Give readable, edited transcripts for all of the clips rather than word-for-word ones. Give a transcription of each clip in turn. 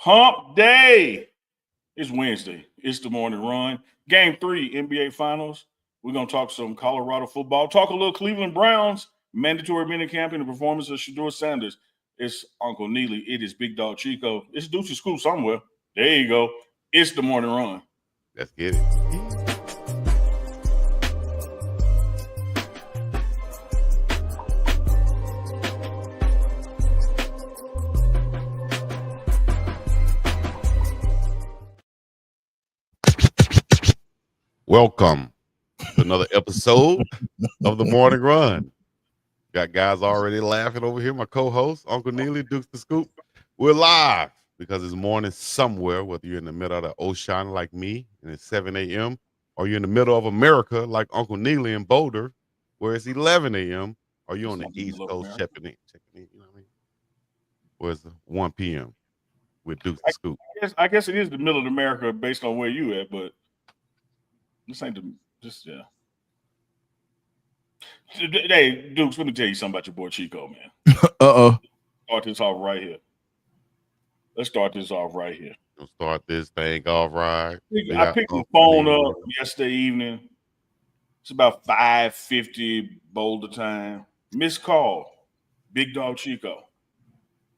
Hump Day. It's Wednesday. It's the morning run. Game 3, NBA Finals. We're going to talk some Colorado football. Talk a little Cleveland Browns. Mandatory minicamp and the performance of Shedeur Sanders. It's Uncle Neely. It is BiggDogg Chico. It's Deuce's School somewhere. There you go. It's the morning run. Let's get it. Welcome to another episode of the Morning Run. Got guys already laughing over here. My co-host, Uncle Neely, Dukes the Scoop. We're live because it's morning somewhere, whether you're in the middle of the ocean like me and it's 7 a.m., or you're in the middle of America like Uncle Neely in Boulder, where it's 11 a.m., or you're on the East Coast checking in, you know what I mean? Where it's 1 p.m. with Dukes the Scoop. I guess it is the middle of America based on where you at, but this ain't yeah. Hey, Dukes, let me tell you something about your boy Chico, man. Start this off right here. Let's start this off right here. We'll start this thing off right. I picked the phone up yesterday evening. It's about 5:50 Boulder time. Missed call. BiggDogg Chico.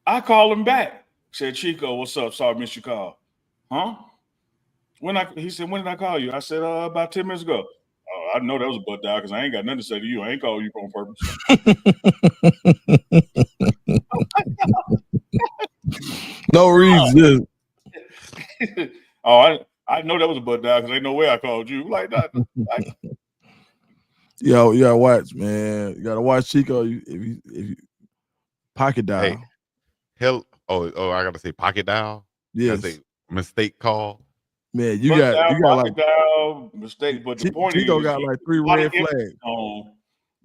I called him back. Said, Chico, what's up? Sorry, missed your call. Huh? He said, when did I call you? I said, about 10 minutes ago. Oh, I know that was a butt dial because I ain't got nothing to say to you. I ain't called you on purpose. No reason. Oh, I know that was a butt dial because ain't no way I called you. Like that. Yo, you gotta watch, man. You gotta watch Chico. If you pocket dial. Hey, I gotta say pocket dial. Yes. Say mistake call. Man, you got like dial, mistake. But the point Chico is, got like 3 red flags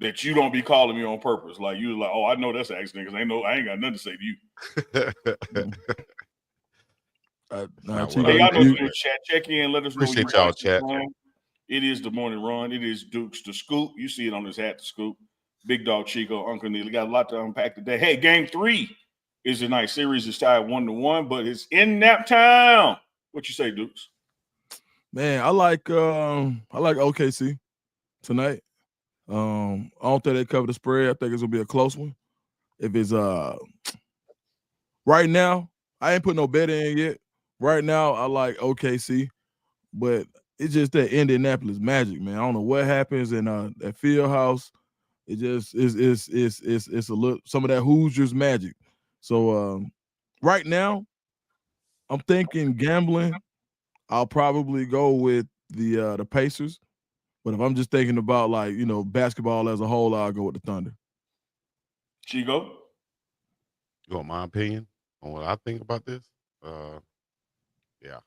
that you don't be calling me on purpose. Like you like, oh, I know that's an accident because I ain't got nothing to say to you. Hey, y'all know you chat. Check in. Let us know. Appreciate y'all chat. It is the morning run. It is Dukes the Scoop. You see it on his hat, the Scoop. BiggDogg Chico, Uncle Neely. Got a lot to unpack today. Hey, game 3 is a nice series. It's tied 1-1, but it's in nap time. What you say, Dukes? Man, I like OKC tonight. I don't think they cover the spread. I think it's gonna be a close one. If it's right now, I ain't put no bet in yet. Right now, I like OKC, but it's just that Indianapolis magic, man. I don't know what happens in that field house. It just it's a little some of that Hoosiers magic. So right now, I'm thinking gambling. I'll probably go with the Pacers. But if I'm just thinking about basketball as a whole, I'll go with the Thunder. Chico? You want my opinion on what I think about this? Yeah.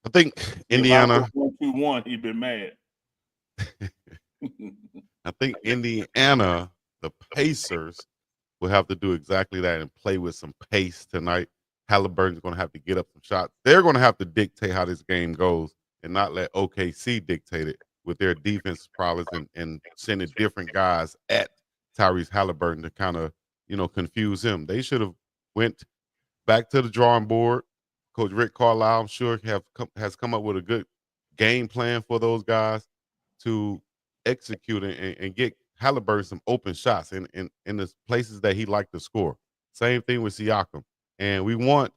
I think Indiana. 1-2-1, he'd been mad. I think Indiana, the Pacers, will have to do exactly that and play with some pace tonight. Halliburton's going to have to get up some shots. They're going to have to dictate how this game goes and not let OKC dictate it with their defense prowess and sending different guys at Tyrese Halliburton to kind of, confuse him. They should have went back to the drawing board. Coach Rick Carlisle, I'm sure, has come up with a good game plan for those guys to execute and get Halliburton some open shots in the places that he liked to score. Same thing with Siakam. And we want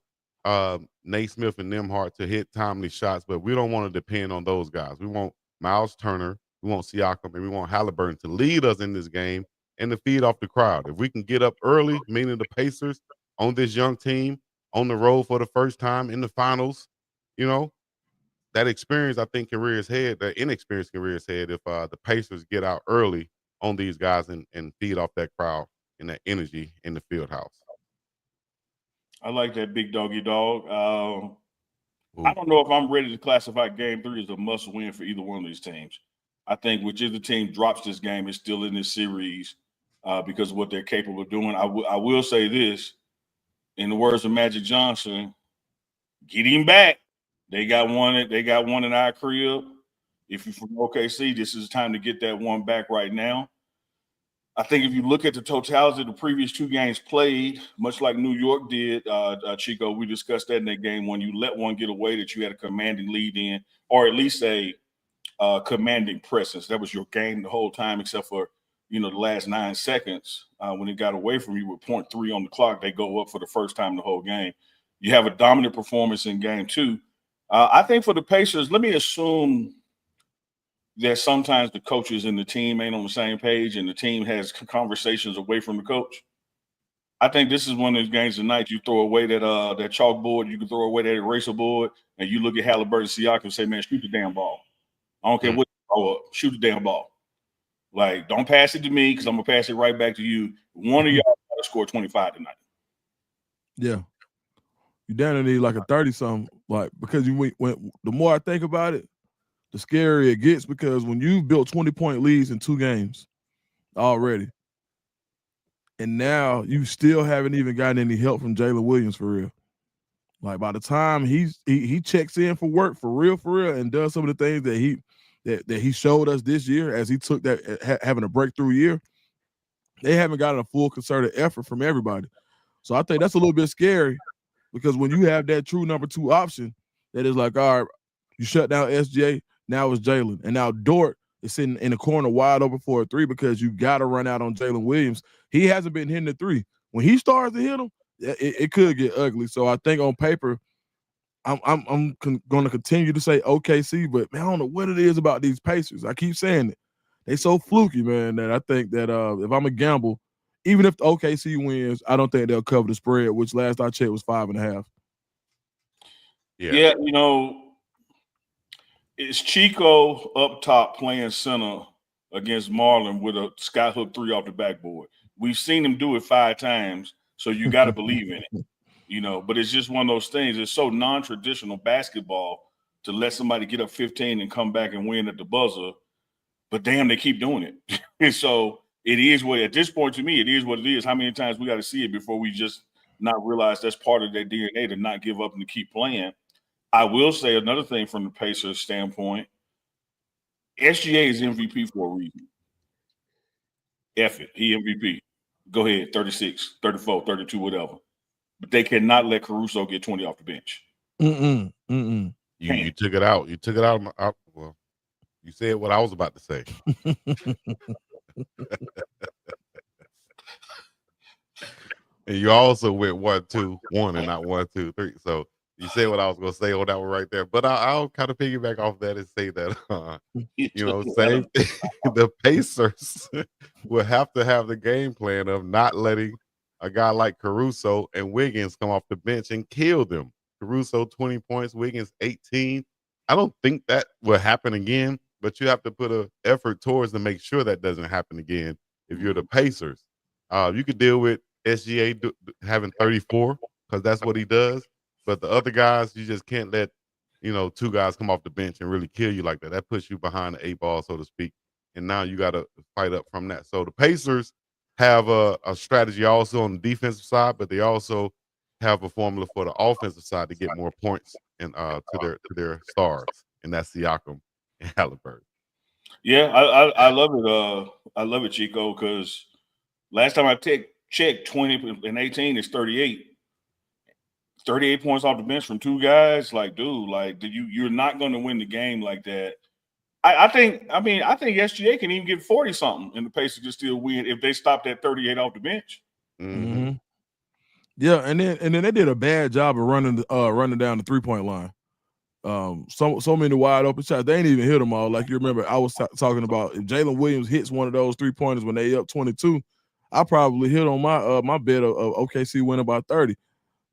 Naismith and Nembhard to hit timely shots, but we don't want to depend on those guys. We want Miles Turner, we want Siakam, and we want Halliburton to lead us in this game and to feed off the crowd. If we can get up early, meaning the Pacers, on this young team, on the road for the first time in the finals, that experience, I think, can rear its head. The inexperience can rear its head if the Pacers get out early on these guys and feed off that crowd and that energy in the field house. I like that big doggy dog. I don't know if I'm ready to classify Game 3 as a must-win for either one of these teams. I think whichever team drops this game is still in this series because of what they're capable of doing. I will say this, in the words of Magic Johnson, get him back. They got one in our crib. If you're from OKC, this is time to get that one back right now. I think if you look at the totality of the previous 2 games played, much like New York did, Chico, we discussed that in that game when you let one get away that you had a commanding lead in, or at least a commanding presence. That was your game the whole time, except for, the last 9 seconds. When it got away from you with 0.3 on the clock, they go up for the first time the whole game. You have a dominant performance in game 2. I think for the Pacers, let me assume that sometimes the coaches and the team ain't on the same page and the team has conversations away from the coach. I think this is one of those games tonight you throw away that chalkboard, you can throw away that eraser board, and you look at Halliburton, Siakam, and say, man, shoot the damn ball. I don't care what you throw up, shoot the damn ball. Like, don't pass it to me because I'm going to pass it right back to you. One of y'all got to score 25 tonight. Yeah. You down to need like a 30-something, like, because when the more I think about it, the scarier it gets, because when you've built 20-point leads in 2 games already, and now you still haven't even gotten any help from Jalen Williams for real. Like, by the time he checks in for work for real, and does some of the things that he showed us this year as he took that having a breakthrough year, they haven't gotten a full concerted effort from everybody. So I think that's a little bit scary, because when you have that true number 2 option, that is like, all right, you shut down SGA, now it's Jalen. And now Dort is sitting in the corner wide open for a 3 because you got to run out on Jalen Williams. He hasn't been hitting the 3. When he starts to hit them, it could get ugly. So I think on paper, I'm going to continue to say OKC, but man, I don't know what it is about these Pacers. I keep saying it. They so fluky, man, that I think that if I'm a gamble, even if the OKC wins, I don't think they'll cover the spread, which last I checked was 5.5. Yeah, it's Chico up top playing center against Marlon with a skyhook 3 off the backboard. We've seen him do it 5 times, so you got to believe in it, But it's just one of those things. It's so non-traditional basketball to let somebody get up 15 and come back and win at the buzzer, but damn, they keep doing it. And so it is what, at this point to me, it is what it is. How many times we got to see it before we just not realize that's part of their DNA to not give up and to keep playing? I will say another thing from the Pacers standpoint. SGA is MVP for a reason. F it. He MVP. Go ahead, 36, 34, 32, whatever. But they cannot let Caruso get 20 off the bench. You took it out. You took it out. Well, you said what I was about to say. And you also went 1-2-1 and not 1-2-3. So you said what I was going to say on that one right there. But I'll kind of piggyback off that and say that, same thing. The Pacers will have to have the game plan of not letting a guy like Caruso and Wiggins come off the bench and kill them. Caruso, 20 points, Wiggins, 18. I don't think that will happen again, but you have to put an effort towards to make sure that doesn't happen again if you're the Pacers. You could deal with SGA having 34 because that's what he does. But the other guys, you just can't let, 2 guys come off the bench and really kill you like that. That puts you behind the 8 ball, so to speak. And now you got to fight up from that. So the Pacers have a strategy also on the defensive side, but they also have a formula for the offensive side to get more points and to their stars, and that's Siakam and Halliburton. Yeah, I love it. I love it, Chico, because last time I checked, 20 and 18 is 38. 38 points off the bench from 2 guys. Like, dude, you're not going to win the game like that. I think SGA can even get 40 something, and the Pacers can still win if they stopped at 38 off the bench. Mm-hmm. Yeah, and then they did a bad job of running down the 3-point line. So many wide open shots. They ain't even hit them all. Like, you remember, I was talking about if Jalen Williams hits one of those 3-pointers when they up 22, I probably hit on my bet of OKC winning by 30.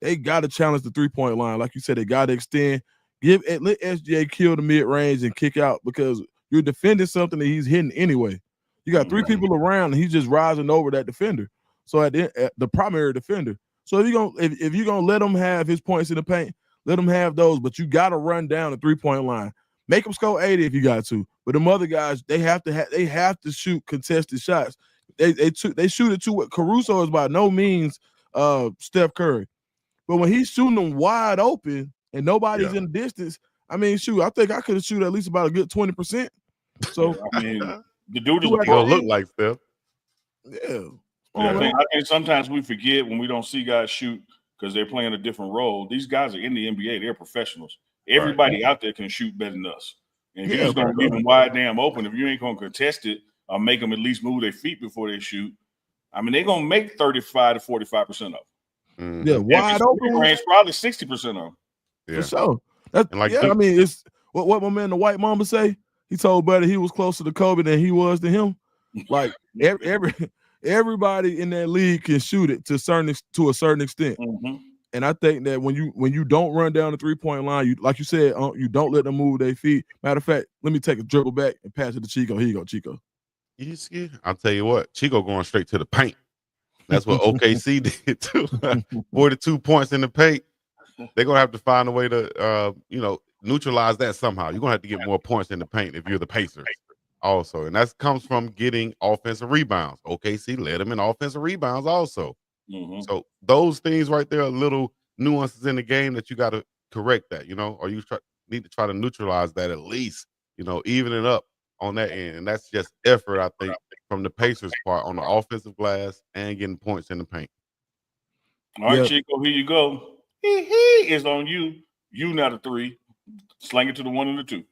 They got to challenge the 3-point line. Like you said, they got to extend. Let SGA kill the mid-range and kick out, because you're defending something that he's hitting anyway. You got 3 people around, and he's just rising over that defender. So at the primary defender. So if you're gonna let him have his points in the paint, let him have those. But you got to run down the 3-point line. Make them score 80 if you got to. But them other guys, they have to shoot contested shots. They shoot it too. Caruso is by no means Steph Curry. But when he's shooting them wide open and nobody's in the distance, I think I could have shoot at least about a good 20%. So the dude is gonna look like Steph. Yeah. I think sometimes we forget when we don't see guys shoot because they're playing a different role. These guys are in the NBA. They're professionals. Everybody out there can shoot better than us. And if you're just going to leave them wide damn open, if you ain't going to contest it or make them at least move their feet before they shoot, I mean, they're going to make 35 to 45% of them. Yeah, wide open range, probably 60% of them. For sure. That's, I mean, it's what my man, the white mama say. He told Buddy he was closer to Kobe than he was to him. Like everybody in that league can shoot it to a certain extent. And I think that when you don't run down the 3-point line, you like you said, you don't let them move their feet. Matter of fact, let me take a dribble back and pass it to Chico. Here you go, Chico. I'll tell you what, Chico going straight to the paint. That's what OKC did too. 42 points in the paint. They're gonna have to find a way to neutralize that somehow. You're gonna have to get more points in the paint if you're the Pacers. Also, and that comes from getting offensive rebounds. OKC led them in offensive rebounds also. So those things right there are little nuances in the game that you got to correct that, or you need to try to neutralize that at least, even it up on that end. And that's just effort, I think, from the Pacers part on the offensive glass and getting points in the paint. All right, Chico, here you go. It's on you. You not a 3. Slang it to the 1 and the 2.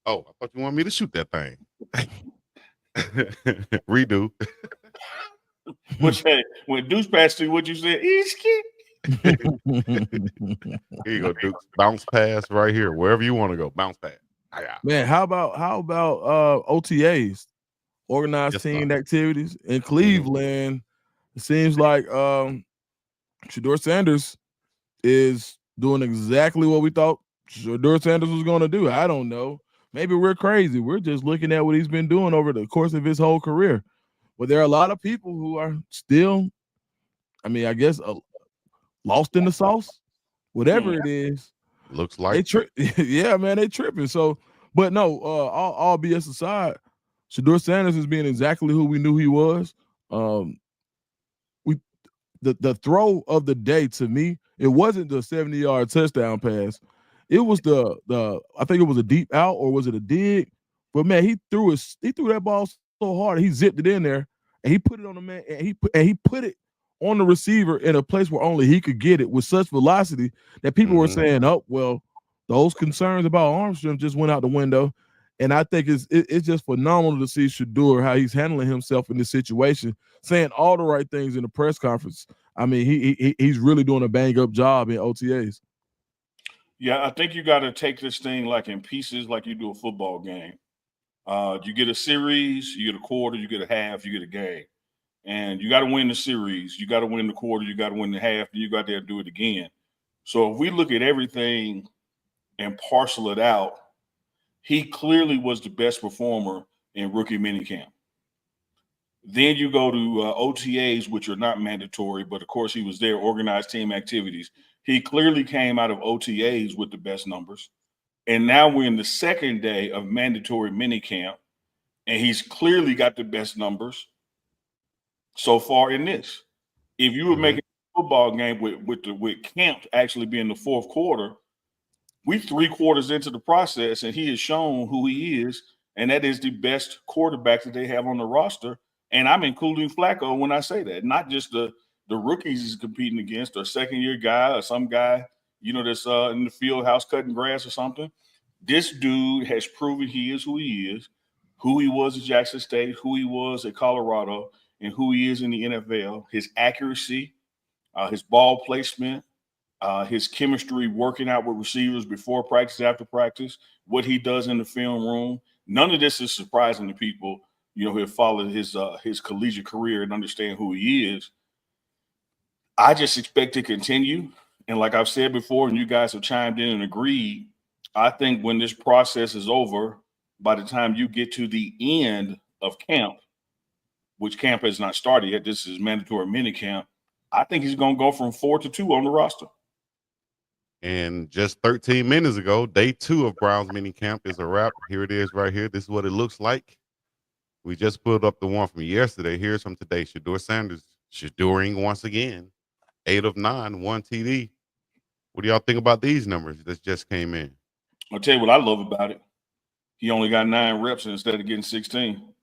Oh, I thought you wanted me to shoot that thing. Redo. When Deuce passed to you, what you said? Here you go, Deuce. Bounce pass right here. Wherever you want to go. Bounce pass. Man, how about OTAs, organized team activities in Cleveland? It seems like Shedeur Sanders is doing exactly what we thought Shedeur Sanders was going to do. I don't know. Maybe we're crazy. We're just looking at what he's been doing over the course of his whole career. But there are a lot of people who are still, I mean, I guess lost in the sauce, whatever it is. Looks like yeah, man, they tripping. So, but no, all BS aside, Shedeur Sanders is being exactly who we knew he was. The throw of the day to me, it wasn't the 70-yard touchdown pass. It was the I think it was a deep out or was it a dig? But man, he threw that ball so hard, he zipped it in there and he put it on the man and he put it on the receiver in a place where only he could get it with such velocity that people were saying, "Oh, well, those concerns about Armstrong just went out the window." And I think it's just phenomenal to see Shedeur, how he's handling himself in this situation, saying all the right things in the press conference. I mean, he's really doing a bang up job in OTAs. Yeah, I think you got to take this thing like in pieces, like you do a football game. You get a series, you get a quarter, you get a half, you get a game. And you got to win the series. You got to win the quarter. You got to win the half. And you got to do it again. So if we look at everything and parcel it out, he clearly was the best performer in rookie minicamp. Then you go to OTAs, which are not mandatory, but of course he was there, organized team activities. He clearly came out of OTAs with the best numbers. And now we're in the second day of mandatory minicamp, and he's clearly got the best numbers so far in this. If you were making a football game with camp actually being the fourth quarter, we 3 quarters into the process, and he has shown who he is, and that is the best quarterback that they have on the roster. And I'm including Flacco when I say that, not just the rookies he's competing against, or second-year guy, or some guy that's in the field house cutting grass or something. This dude has proven he is who he was at Jackson State, who he was at Colorado, and who he is in the NFL. His accuracy, his ball placement, his chemistry working out with receivers before practice, after practice, what he does in the film room. None of this is surprising to people, who have followed his collegiate career and understand who he is. I just expect to continue. And like I've said before, and you guys have chimed in and agreed, I think when this process is over, by the time you get to the end of camp, which camp has not started yet, this is mandatory minicamp, I think he's going to go from 4 to 2 on the roster. And just 13 minutes ago, day 2 of Browns minicamp is a wrap. Here it is right here. This is what it looks like. We just pulled up the one from yesterday. Here's from today. Shedeur Sanders, Shedeuring once again. 8 of 9, 1 TD. What do y'all think about these numbers that just came in? I'll tell you what I love about it. He only got 9 reps instead of getting 16.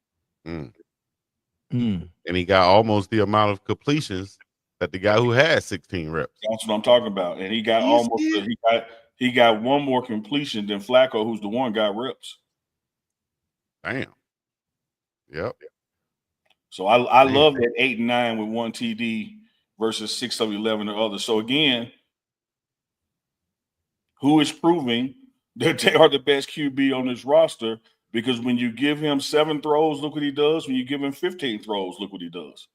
Mm. and he got almost the amount of completions that the guy who had 16 reps. That's what I'm talking about. And he got You almost see it? he got one more completion than Flacco, who's the one got reps. Damn. Yep. So I Man. love that 8 and 9 with one TD versus 6 of 11 or others. So again, who is proving that they are the best QB on this roster? Because when you give him 7 throws, look what he does. When you give him 15 throws, look what he does.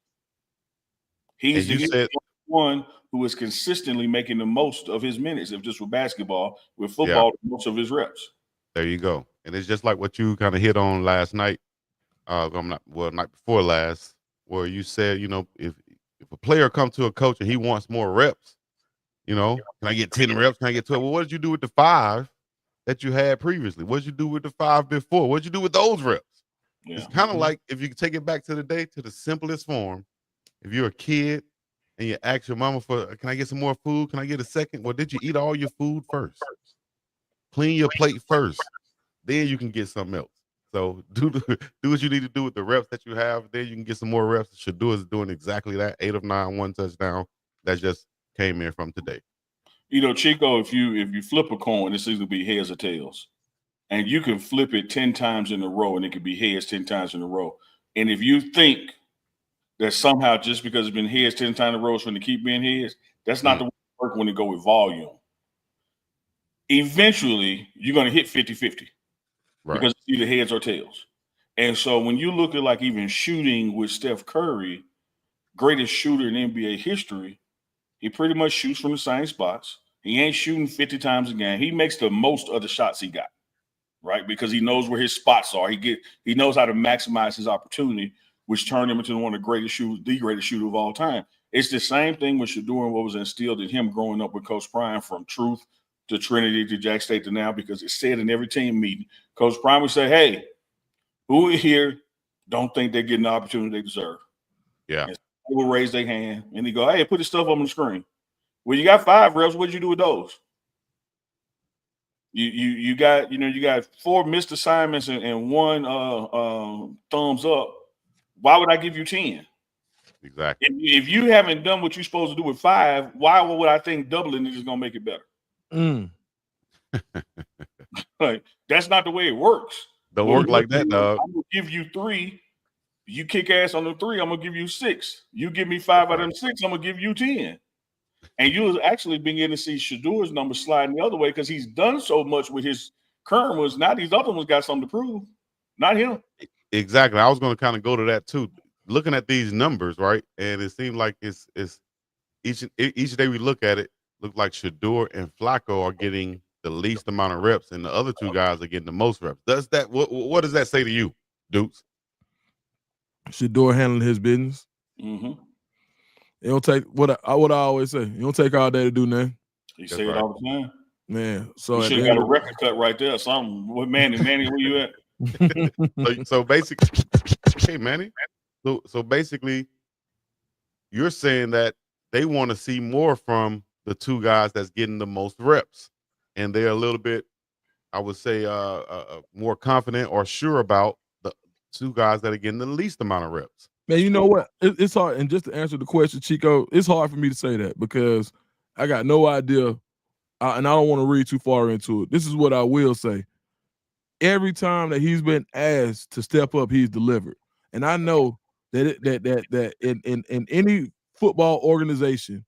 He's And you the said one who is consistently making the most of his minutes. If just with basketball, with Yeah. football, most of his reps. there you go. And it's just like what you kind of hit on last night. Night before last, where you said, if a player comes to a coach and he wants more reps, can I get 10 reps? Can I get 12? Well, what did you do with the 5 that you had previously? What did you do with the 5 before? What did you do with those reps? Yeah. It's kind of like, if you take it back to the simplest form, if you're a kid and you ask your mama can I get some more food? Can I get a second? Well, did you eat all your food first? Clean your plate first. Then you can get something else. So do what you need to do with the reps that you have. Then you can get some more reps. Shedeur is doing exactly that. 8 of 9, 1 touchdown. That just came in from today. Chico, if you flip a coin, it's either be heads or tails. And you can flip it 10 times in a row and it could be heads 10 times in a row. And if you think that somehow just because it's been heads 10 times in a row it's going to keep being heads, that's not the way it works when it go with volume. Eventually, you're going to hit 50-50 because it's either heads or tails. And so when you look at like even shooting with Steph Curry, greatest shooter in NBA history, he pretty much shoots from the same spots. He ain't shooting 50 times a game. He makes the most of the shots he got, right? Because he knows where his spots are. He knows how to maximize his opportunity, which turned him into one of the greatest shooter of all time. It's the same thing with Shedeur and what was instilled in him growing up with Coach Prime, from Truth to Trinity to Jack State to now, because it's said in every team meeting. Coach Prime would say, hey, who here don't think they're getting the opportunity they deserve? Yeah. And they will raise their hand and they go, hey, put this stuff on the screen. Well, you got 5 reps. What'd you do with those? You got 4 missed assignments and 1 thumbs up. Why would I give you 10? Exactly. If you haven't done what you're supposed to do with 5, why would I think doubling it is going to make it better? Like, that's not the way it works. Don't work like that, dog. I'm going to give you 3. You kick ass on the 3, I'm going to give you 6. You give me 5 out of them 6, I'm going to give you 10. And you'll actually begin to see Shedeur's number sliding the other way because he's done so much with his current ones. Now these other ones got something to prove, not him. Exactly. I was going to kind of go to that too. Looking at these numbers, right? And it seemed like it's each day we look at it, look like Shedeur and Flacco are getting the least amount of reps, and the other 2 guys are getting the most reps. What does that say to you, Dukes? Shedeur handling his business. Mm-hmm. It don't take what I always say. It don't take all day to do nothing. He say it all the time. Man, so you should have got a record cut right there. Something. What Manny, where you at? so basically, hey Manny. So basically, you're saying that they want to see more from the 2 guys that's getting the most reps, and they're a little bit, I would say, more confident or sure about the 2 guys that are getting the least amount of reps. Man, you know what? It's hard. And just to answer the question, Chico, it's hard for me to say that because I got no idea, and I don't want to read too far into it. This is what I will say. Every time that he's been asked to step up, he's delivered. And I know that in any football organization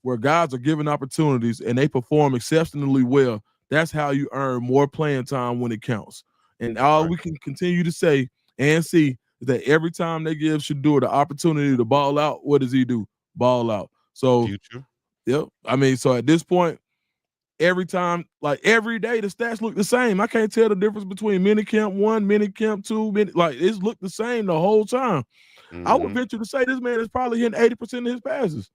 where guys are given opportunities and they perform exceptionally well, that's how you earn more playing time when it counts. And all we can continue to say and see is that every time they give Shedeur the opportunity to ball out, what does he do? Ball out. So, Future. Yep. I mean, so at this point, every time, like every day, the stats look the same. I can't tell the difference between minicamp 1, minicamp 2, like it's looked the same the whole time. Mm-hmm. I would venture to say this man is probably hitting 80% of his passes.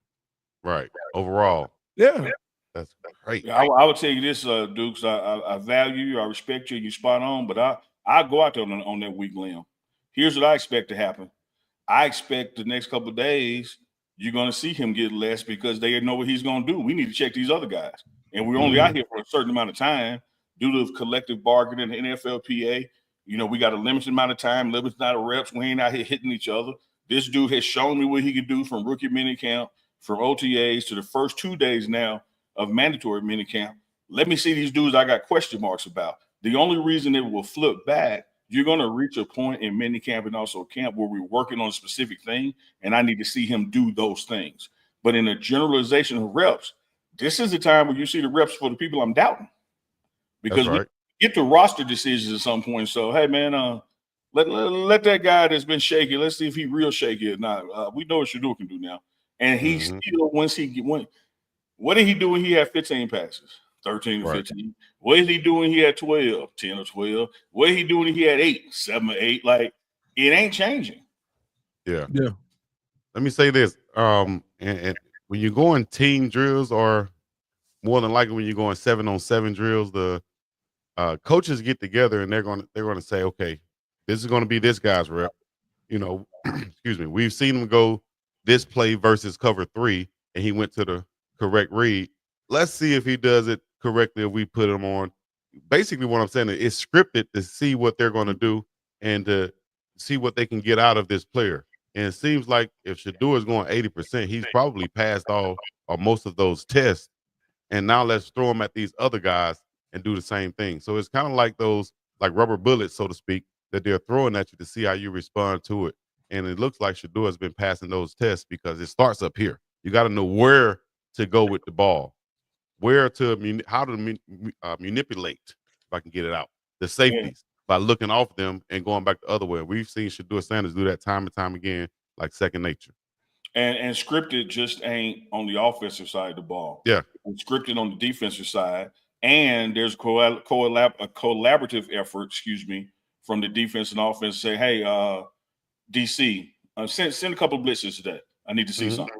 Right. Overall. Yeah. That's great. Yeah, I would tell you this, Dukes. I value you. I respect you. You spot on. But I go out there on that weak limb. Here's what I expect to happen. I expect the next couple of days you're going to see him get less because they know what he's going to do. We need to check these other guys. And we're only out here for a certain amount of time due to collective bargaining, the NFLPA. We got a limited amount of time, limited amount of reps. We ain't out here hitting each other. This dude has shown me what he can do from rookie minicamp, from OTAs to the first 2 days now of mandatory minicamp. Let me see these dudes I got question marks about. The only reason it will flip back, you're going to reach a point in minicamp and also camp where we're working on a specific thing, and I need to see him do those things. But in a generalization of reps, this is the time where you see the reps for the people I'm doubting. Because That's right. we get to roster decisions at some point. So, hey, man, let that guy that's been shaky, let's see if he real shaky or not. We know what Shedeur can do now. And he still, what did he do when he had 15 passes? 13 or 15. What is he doing? He had 12, 10 or 12. What is he doing? He had 8, 7 or 8. Like, it ain't changing. Yeah. Let me say this. And when you're going team drills, or more than likely when you're going 7-on-7 drills, the coaches get together and they're going to say, okay, this is going to be this guy's rep. Excuse me. We've seen him go this play versus cover 3, and he went to the correct read. Let's see if he does it correctly if we put him on. Basically, what I'm saying is it's scripted to see what they're going to do and to see what they can get out of this player. And it seems like if Shedeur is going 80%, he's probably passed all or most of those tests. And now let's throw him at these other guys and do the same thing. So it's kind of like those like rubber bullets, so to speak, that they're throwing at you to see how you respond to it. And it looks like Shedeur has been passing those tests because it starts up here. You got to know where to go with the ball, how to manipulate, if I can get it out, the safeties by looking off them and going back the other way. We've seen Shedeur Sanders do that time and time again, like second nature. And scripted just ain't on the offensive side of the ball. Yeah. It's scripted on the defensive side. And there's a collaborative effort, from the defense and offense to say, hey, DC, send a couple of blitzes today. I need to see something.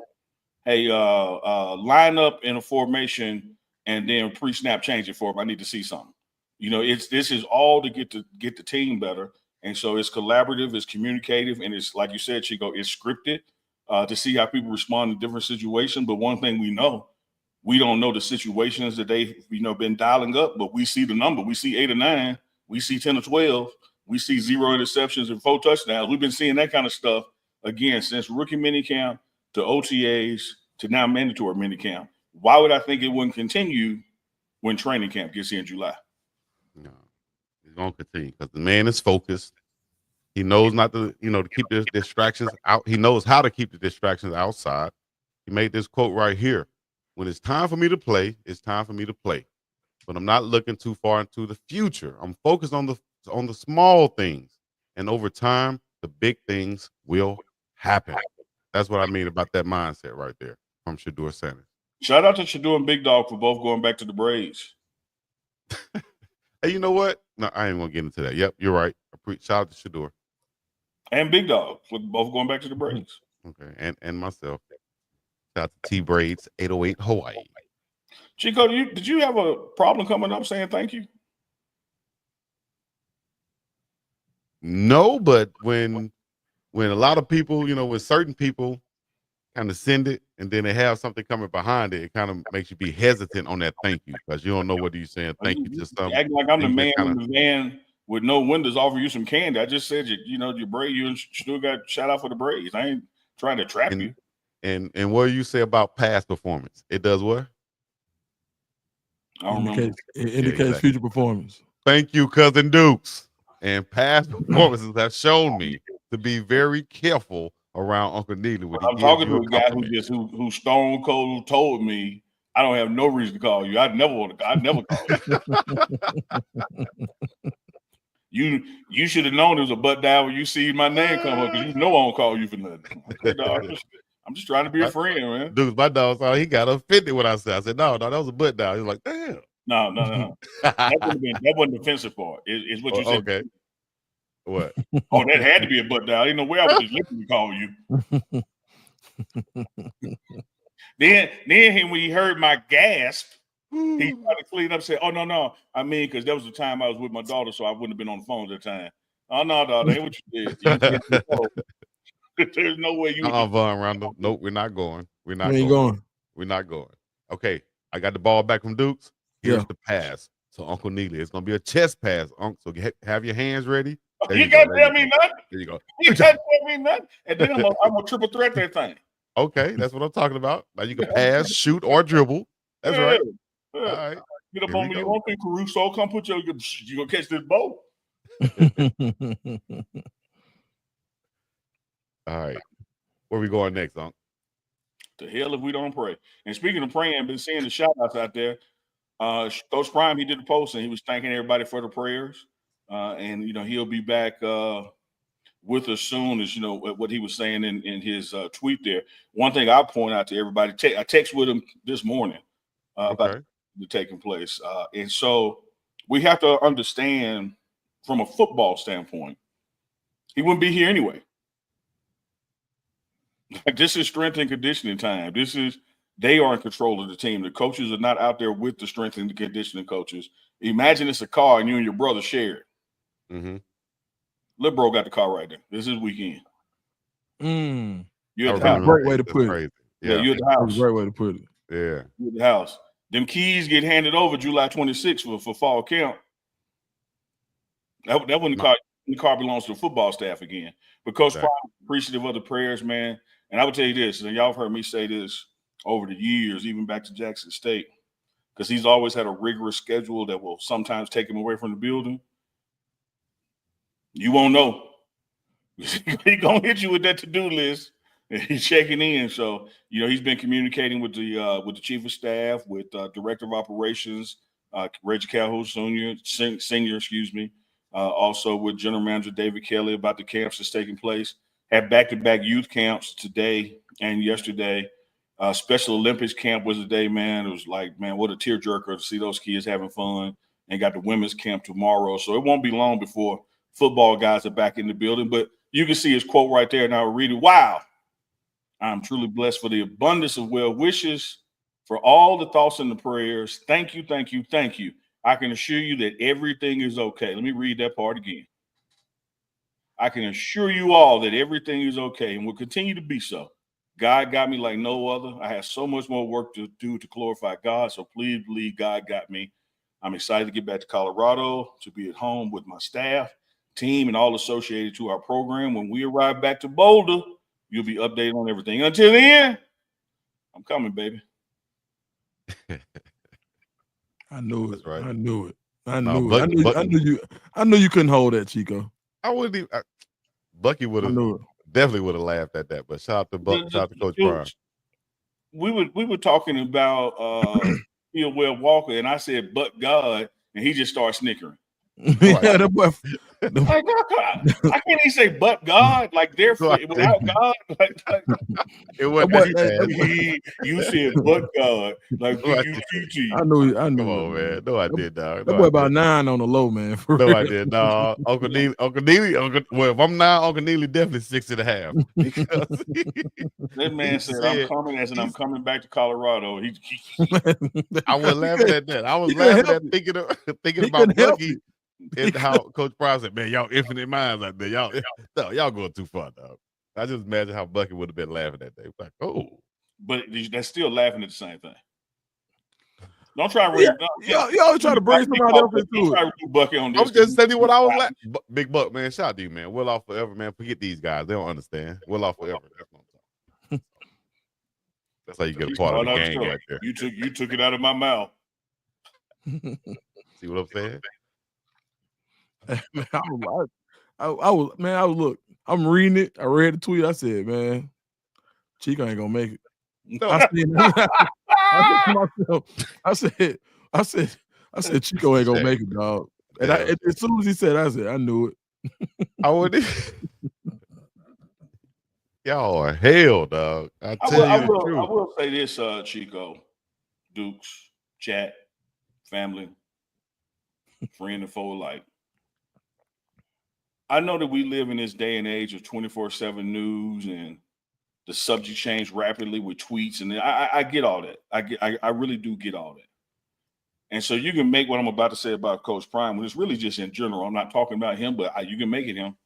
Hey, line up in a formation and then pre-snap change it for them. I need to see something. This is all to get the team better. And so it's collaborative, it's communicative, and it's like you said, Chico, it's scripted to see how people respond to different situations. But one thing we know, we don't know the situations that they've been dialing up, but we see the number. We see 8 or 9. We see 10 or 12. We see 0 interceptions and 4 touchdowns. We've been seeing that kind of stuff, again, since rookie minicamp to OTAs to now mandatory minicamp. Why would I think it wouldn't continue when training camp gets here in July? No, it's going to continue because the man is focused. He knows not to, to keep the distractions out. He knows how to keep the distractions outside. He made this quote right here. When it's time for me to play, it's time for me to play. But I'm not looking too far into the future. I'm focused on the small things. And over time, the big things will happen. That's what I mean about that mindset right there from Shedeur Sanders. Shout out to Shedeur and BiggDogg for both going back to the Braves. Hey, you know what? No, I ain't going to get into that. Yep, you're right. Shout out to Shedeur. And BiggDogg for both going back to the Braves. Okay, and myself. Shout out to T-Braids, 808 Hawaii. Chico, did you have a problem coming up saying thank you? No, but when a lot of people, when certain people kind of send it and then they have something coming behind it, it kind of makes you be hesitant on that thank you because you don't know whether you're saying thank you to something. Acting like I'm the man in the van with no windows offering you some candy. I just said your braid, you still got shout out for the Braves. I ain't trying to trap you. And what do you say about past performance? It does what? It indicates future performance. Thank you, Cousin Dukes. And past performances have shown me to be very careful around Uncle Neely. I'm talking to a guy who stone cold told me I don't have no reason to call you. I'd never call you. You should have known it was a butt dial when you see my name come up because I won't call you for nothing. I'm just trying to be a friend, man. Dude, my dog saw he got offended when I said. I said, no, that was a butt dial. He was like, damn. No. that wasn't the offensive part. It's what you said. Okay. What? Oh, that had to be a butt dial. Ain't no way I would just listen to call you. Then when he heard my gasp, he tried to clean up and say, oh, no. I mean, because there was a time I was with my daughter, so I wouldn't have been on the phone at the time. Oh, no, that ain't what you did. There's no way you Von Randall. Nope, we're not going. We're not going. Okay, I got the ball back from Dukes. Here's the pass. So Uncle Neely, it's gonna be a chest pass. So have your hands ready. You can't tell me nothing. There you go. You can't tell me nothing. And then I'm gonna triple threat that thing. Okay, that's what I'm talking about. Now you can pass, shoot, or dribble. That's right. All right. Get up on me. You want me, Caruso? Come put you gonna catch this ball. All right. Where we going next, Unc? The hell if we don't pray. And speaking of praying, been seeing the shout outs out there. Coach Prime, he did a post and he was thanking everybody for the prayers. And he'll be back with us soon, as what he was saying in his tweet there. One thing I'll point out to everybody, I text with him this morning about the taking place. And so we have to understand from a football standpoint, he wouldn't be here anyway. Like, this is strength and conditioning time. They are in control of the team. The coaches are not out there with the strength and the conditioning coaches. Imagine it's a car and you and your brother share it. Mm-hmm. Lil' bro got the car right there. This is weekend. You're at the house. Great way to put it. Yeah, you're at the house. Great way to put it. Yeah. You're at the house. Them keys get handed over July 26th for fall camp. That when the car belongs to the football staff again. But Coach Prime, appreciative of the prayers, man. And I would tell you this, and y'all have heard me say this over the years, even back to Jackson State, because he's always had a rigorous schedule that will sometimes take him away from the building. You won't know. He's going to hit you with that to-do list. And he's checking in. So, he's been communicating with the chief of staff, with director of operations, Reggie Calhoun Senior, also with general manager David Kelly about the camps that's taking place. Had back-to-back youth camps today and yesterday. Special Olympics camp was the day, man. It was like, man, what a tearjerker to see those kids having fun. And got the women's camp tomorrow. So it won't be long before football guys are back in the building. But you can see his quote right there, and I'll read it. Wow. I'm truly blessed for the abundance of well wishes, for all the thoughts and the prayers. Thank you, thank you, thank you. I can assure you that everything is okay. Let me read that part again. I can assure you all that everything is okay and will continue to be so. God got me like no other. I have so much more work to do to glorify God, so please believe God got me. I'm excited to get back to Colorado, to be at home with my staff, team, and all associated to our program. When we arrive back to Boulder, you'll be updated on everything. Until then, I'm coming, baby. I knew it. Right. I knew it. I knew you couldn't hold that, Chico. I wouldn't even. Bucky would have definitely would have laughed at that. But shout out to Buck, shout out to Coach Prime. We were talking about Will Walker, and I said, "But God," and he just started snickering. Yeah, the boy. Like, I can't even say "but God." Like without God, it wasn't. You said "but God," like BUTT. I knew. Come on, man. No, I did, dog. That boy about 9 on the low, man. No, I did, no. Uncle Neely. Well, if I'm 9, Uncle Neely definitely 6.5. Because that man said, "I'm coming," I'm coming back to Colorado. I was laughing at that. I was laughing at thinking about Bucky. And how Coach Prime said, "Man, y'all infinite minds out there. Y'all going too far, dog." I just imagine how Bucky would have been laughing that day. Like, oh, but they're still laughing at the same thing. Don't try to y'all try to bring somebody else into it. Bucky on this. I was just telling you what I was laughing. Big Buck, man. Shout out to you, man. We'll off forever, man. Forget these guys. They don't understand. We'll off forever. That's what I'm talking. That's how you get a part of the gang right there. You took it out of my mouth. See what I'm saying? Look, I'm reading it. I read the tweet. I said, man, Chico ain't gonna make it. I said, Chico ain't gonna make it, dog. And as soon as he said, I said, I knew it. I would. Y'all are hell, dog. I will say this, Chico, Dukes, chat, family, friend and foe alike. I know that we live in this day and age of 24/7 news, and the subject change rapidly with tweets, and I get all that. I really do get all that. And so you can make what I'm about to say about Coach Prime, when it's really just in general. I'm not talking about him, but you can make it him.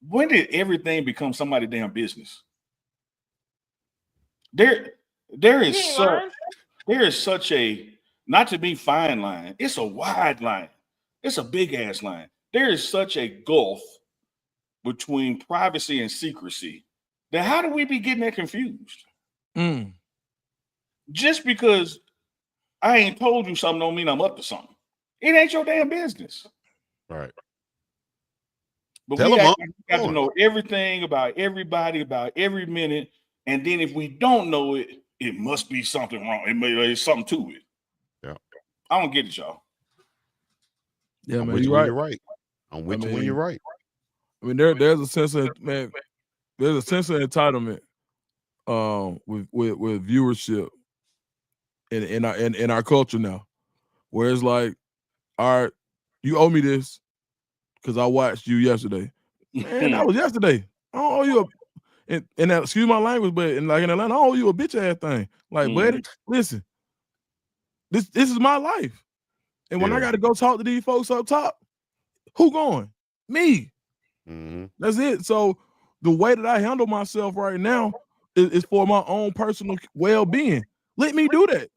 When did everything become somebody's damn business? There is such a, not to be fine line. It's a wide line. It's a big ass line. there is such a gulf between privacy and secrecy that how do we be getting that confused? Mm. Just because I ain't told you something don't mean I'm up to something. It ain't your damn business. Right. But Tell we them got to know everything about everybody, about every minute. And then if we don't know it, it must be something wrong. There's something to it. Yeah. I don't get it, y'all. Yeah, I'm man, with you you're when right. you're right. I'm with you when you're right. I mean, there's a sense of there's a sense of entitlement with viewership in our culture now, where it's like, all right, you owe me this because I watched you yesterday. Man, that was yesterday. I don't owe you and excuse my language, but in Atlanta, I don't owe you a bitch ass thing. Like, buddy, listen, this is my life. And when I got to go talk to these folks up top, who going? Me. Mm-hmm. That's it. So the way that I handle myself right now is for my own personal well-being. Let me do that.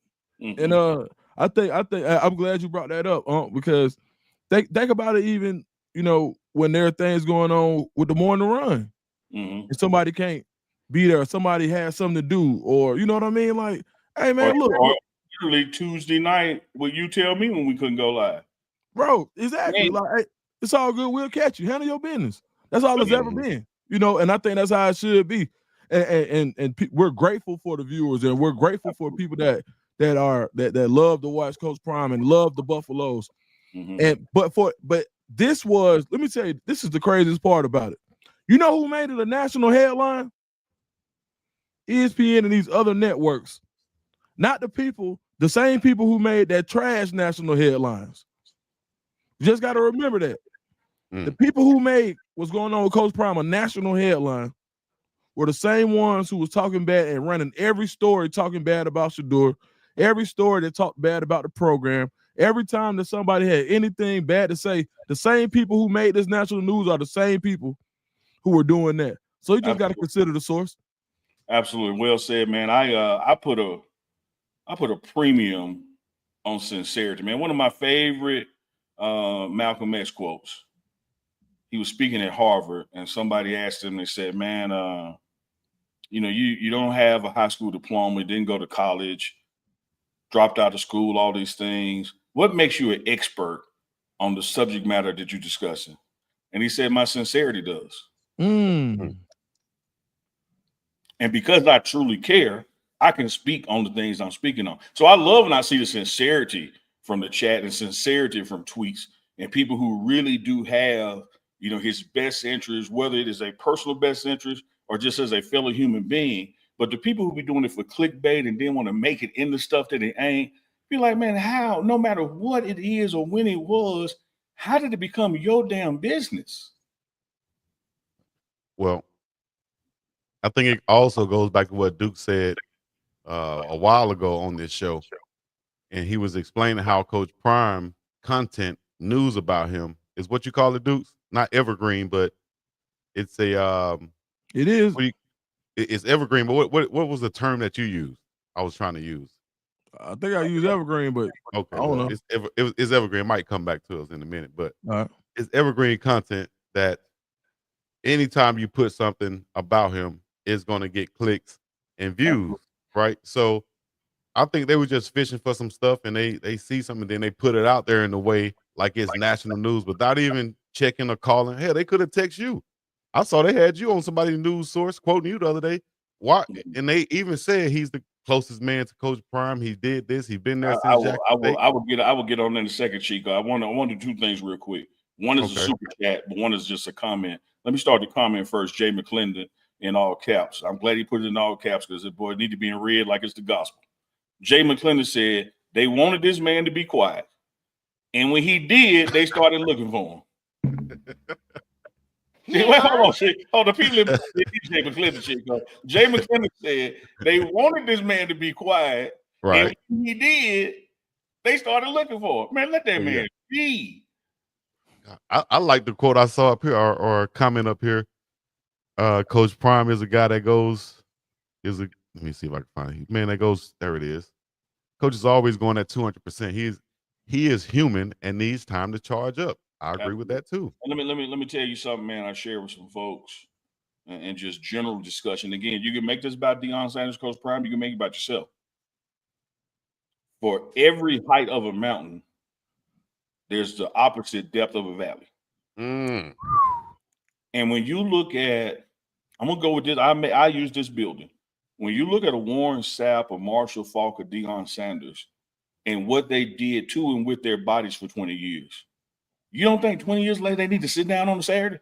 Mm-hmm. And I think I'm glad you brought that up, because think about it. Even when there are things going on with the morning run, and somebody can't be there, or somebody has something to do, or you know what I mean. Like, hey man, look, literally Tuesday night, will you tell me when we couldn't go live? Bro, exactly. Man. Like, hey, it's all good. We'll catch you. Handle your business. That's all it's ever been. And I think that's how it should be. And we're grateful for the viewers, and we're grateful for people that love to watch Coach Prime and love the Buffaloes. Mm-hmm. But this was, let me tell you, this is the craziest part about it. You know who made it a national headline? ESPN and these other networks. Not the same people who made that trash national headlines. You just got to remember that. The people who made what's going on with Coach Prime a national headline were the same ones who was talking bad and running every story talking bad about Shedeur, every story that talked bad about the program. Every time that somebody had anything bad to say, the same people who made this national news are the same people who were doing that. So you just got to consider the source. Absolutely. Well said, man. I put a premium on sincerity, man. One of my favorite Malcolm X quotes. He was speaking at Harvard, and somebody asked him, they said, man, you don't have a high school diploma, didn't go to college, dropped out of school, all these things. What makes you an expert on the subject matter that you're discussing? And he said, my sincerity does. Mm. And because I truly care, I can speak on the things I'm speaking on. So I love when I see the sincerity from the chat and sincerity from tweets and people who really do have, his best interest, whether it is a personal best interest or just as a fellow human being. But the people who be doing it for clickbait and then want to make it into stuff that it ain't, be like, man, how, no matter what it is or when it was, how did it become your damn business? Well, I think it also goes back to what Duke said a while ago on this show. And he was explaining how Coach Prime content news about him is what you call it, Dukes? Not evergreen, but it's a it is. It's evergreen, but what was the term that you used? I was trying to use. I think I use evergreen, but okay, I don't know. It's evergreen. It might come back to us in a minute, but right. It's evergreen content that anytime you put something about him, it's going to get clicks and views, right? So I think they were just fishing for some stuff, and they see something, then they put it out there in a way like it's national news without even checking or calling. Hell, they could have texted you. I saw they had you on somebody's news source quoting you the other day. Why? And they even said he's the closest man to Coach Prime. He did this. He's been there since I will get on in a second, Chico. I want to do two things real quick. One is a super chat, but one is just a comment. Let me start the comment first. Jay McClendon in all caps. I'm glad he put it in all caps because it boy need to be in red like it's the gospel. Jay McClendon said they wanted this man to be quiet, and when he did, they started looking for him. Wait, hold on, the people in Jay McClendon, Chico. Jay McClendon said they wanted this man to be quiet, right? And when he did, they started looking for him. Man, let that man be. I like the quote I saw up here or a comment up here. Coach Prime is a guy that let me see if I can find it. Man, that goes, there it is. Coach is always going at 200%. He is human and needs time to charge up. I agree with that too. And let me tell you something, man. I share with some folks and just general discussion. Again, you can make this about Deion Sanders, Coach Prime. You can make it about yourself. For every height of a mountain, there's the opposite depth of a valley. Mm. And when you look at, I'm gonna go with this. I use this building. When you look at a Warren Sapp, a Marshall Faulk, or Deion Sanders, and what they did to and with their bodies for 20 years, you don't think 20 years later they need to sit down on a Saturday?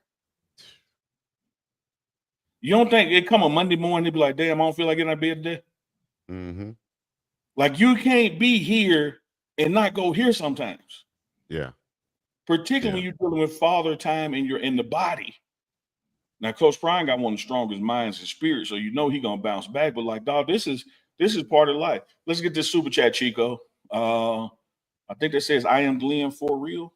You don't think it come a Monday morning, they be like, damn, I don't feel like getting out of bed today? Mm-hmm. Like, you can't be here and not go here sometimes. Yeah. Particularly when you're dealing with father time and you're in the body. Now, Coach Prime got one of the strongest minds and spirits, so you know he gonna bounce back. But like, dog, this is part of life. Let's get this super chat, Chico. I think that says I am Glenn for real.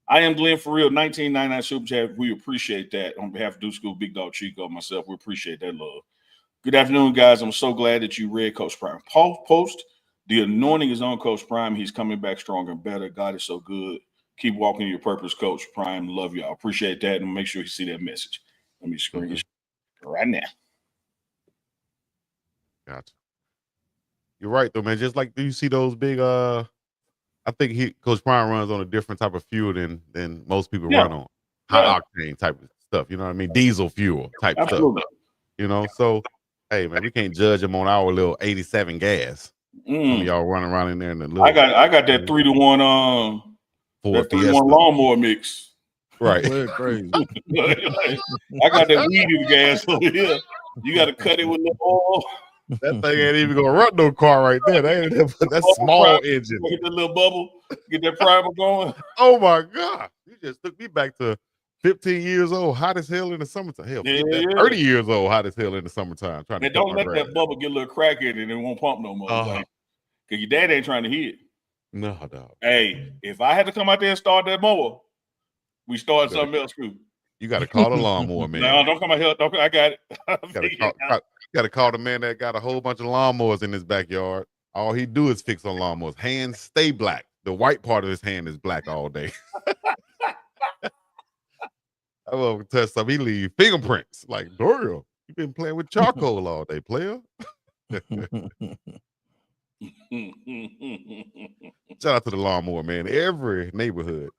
I am Glenn for real. 1999 super chat. We appreciate that on behalf of Duke School, BiggDogg Chico, myself. We appreciate that love. Good afternoon, guys. I'm so glad that you read Coach Prime post. The anointing is on Coach Prime. He's coming back stronger and better. God is so good. Keep walking in your purpose, Coach Prime. Love y'all. Appreciate that. And make sure you see that message. Let me screen it right now. Gotcha. You're right, though, man. Just like, do you see those big I think Coach Prime runs on a different type of fuel than most people run on. High octane type of stuff. You know what I mean? Diesel fuel type stuff. You know, so hey man, we can't judge him on our little 87 gas. Some of y'all running around in there in the little. I got that 3-to-1 Ford that 3-to-1 lawnmower mix. Right. Crazy. I got that weed in the gas over here. You got to cut it with the oil. That thing ain't even gonna run no car right there. That's small engine. Get that little bubble, get that primer going. Oh my God. You just took me back to 15 years old, hot as hell in the summertime. Hell, 30 years old, hot as hell in the summertime. Trying to don't let that bubble get a little crack in it and it won't pump no more. Because your dad ain't trying to hit. No, dog. Hey, if I had to come out there and start that mower, we start something else too. You got to call the lawnmower man. No, don't come out here. I got it. Got to call the man that got a whole bunch of lawnmowers in his backyard. All he do is fix on lawnmowers. Hands stay black. The white part of his hand is black all day. I will touch something. He leave fingerprints. Like, Dorio, you been playing with charcoal all day, player. Shout out to the lawnmower man. Every neighborhood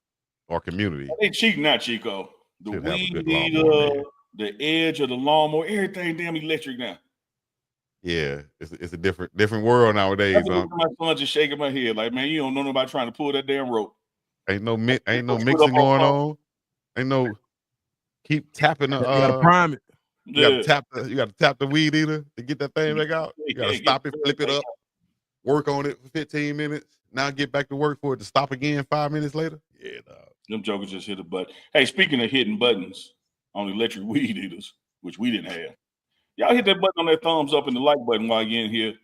or community. They cheating not Chico. The weed eater, the edge of the lawnmower, everything damn electric now. Yeah, it's a different world nowadays. My son just shaking my head like, man, you don't know nobody trying to pull that damn rope. Ain't no mixing going on. Ain't no keep tapping the. You gotta prime it. You gotta tap the weed eater to get that thing back out. You gotta stop it, flip it up, work on it for 15 minutes. Now get back to work for it to stop again 5 minutes later. Yeah, dog. Them jokers just hit a button. Hey, speaking of hitting buttons on electric weed eaters, which we didn't have, y'all hit that button on that thumbs up and the like button while you're in here.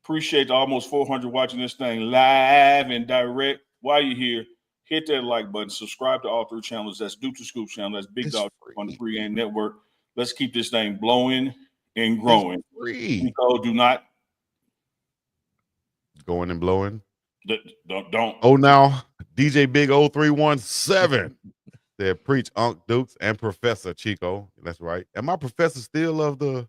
Appreciate the almost 400 watching this thing live and direct. While you're here, hit that like button. Subscribe to all 3 channels. That's Duke to Scoop channel. That's BiggDogg on the Pregame Network. Let's keep this thing blowing and growing. Chico, do not going and blowing. Don't. Oh, now DJ Big 0317 said, preach Unc Dukes and Professor Chico. That's right. Am I professor still of the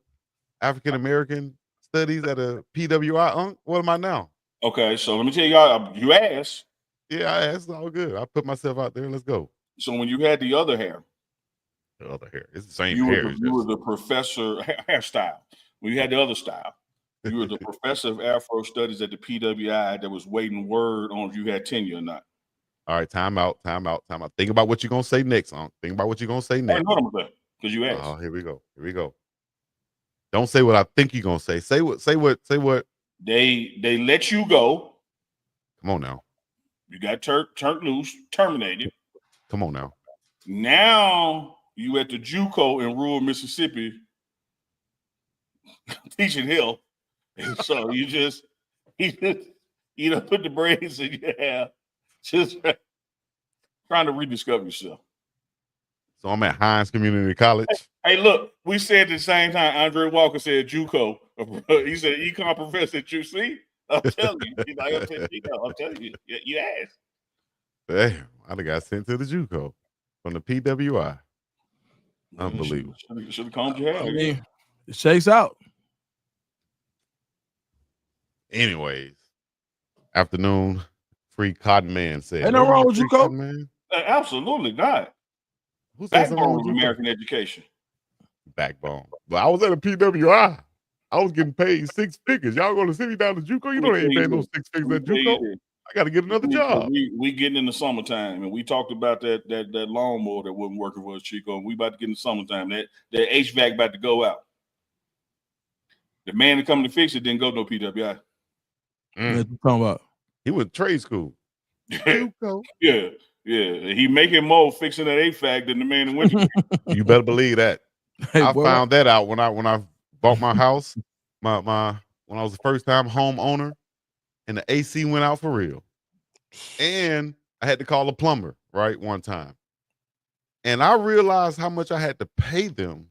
African American studies at a PWI, Unc? What am I now? Okay, so let me tell y'all, you asked. Yeah, I asked. All good. I put myself out there. Let's go. So when you had the other hair, it's the same hair. You were the professor hairstyle. When you had the other style, you were the professor of Afro Studies at the PWI that was waiting word on if you had tenure or not. All right, time out. Think about what you're gonna say next, Unc. Think about what you're gonna say next. I know what I'm saying because you asked. Oh, here we go. Don't say what I think you're gonna say. Say what. They let you go. Come on now. You got turned loose, terminated. Come on now. Now you at the JUCO in rural Mississippi teaching health. And so you put the braids in your hair, just trying to rediscover yourself. So I'm at Hines Community College. Hey, look, we said at the same time, Andre Walker said JUCO. He said econ professor at UC. I'm telling you, I'm telling you, you asked. Damn, I done got sent to the JUCO from the PWI. Unbelievable. Should have combed your hair. I mean, it shakes out. Anyways, afternoon. Free Cotton Man said. Ain't no wrong with Free JUCO. Cotton Man? Absolutely not. Who said something wrong Backbone with of JUCO? American education. Backbone. But I was at a PWI. I was getting paid 6 figures. Y'all going to send me down to JUCO? You know they ain't paying no 6 figures at JUCO. I got to get another job. We getting in the summertime, and we talked about that lawnmower that wasn't working for us, Chico. And we about to get in the summertime. That HVAC about to go out. The man that come to fix it didn't go to no PWI. What you talking about? He went to trade school. JUCO. Yeah. He making more fixing that HVAC than the man that went to. You better believe that. Hey, I boy, found that out when I bought my house. My when I was the first time homeowner, and the AC went out for real. And I had to call a plumber, right, one time. And I realized how much I had to pay them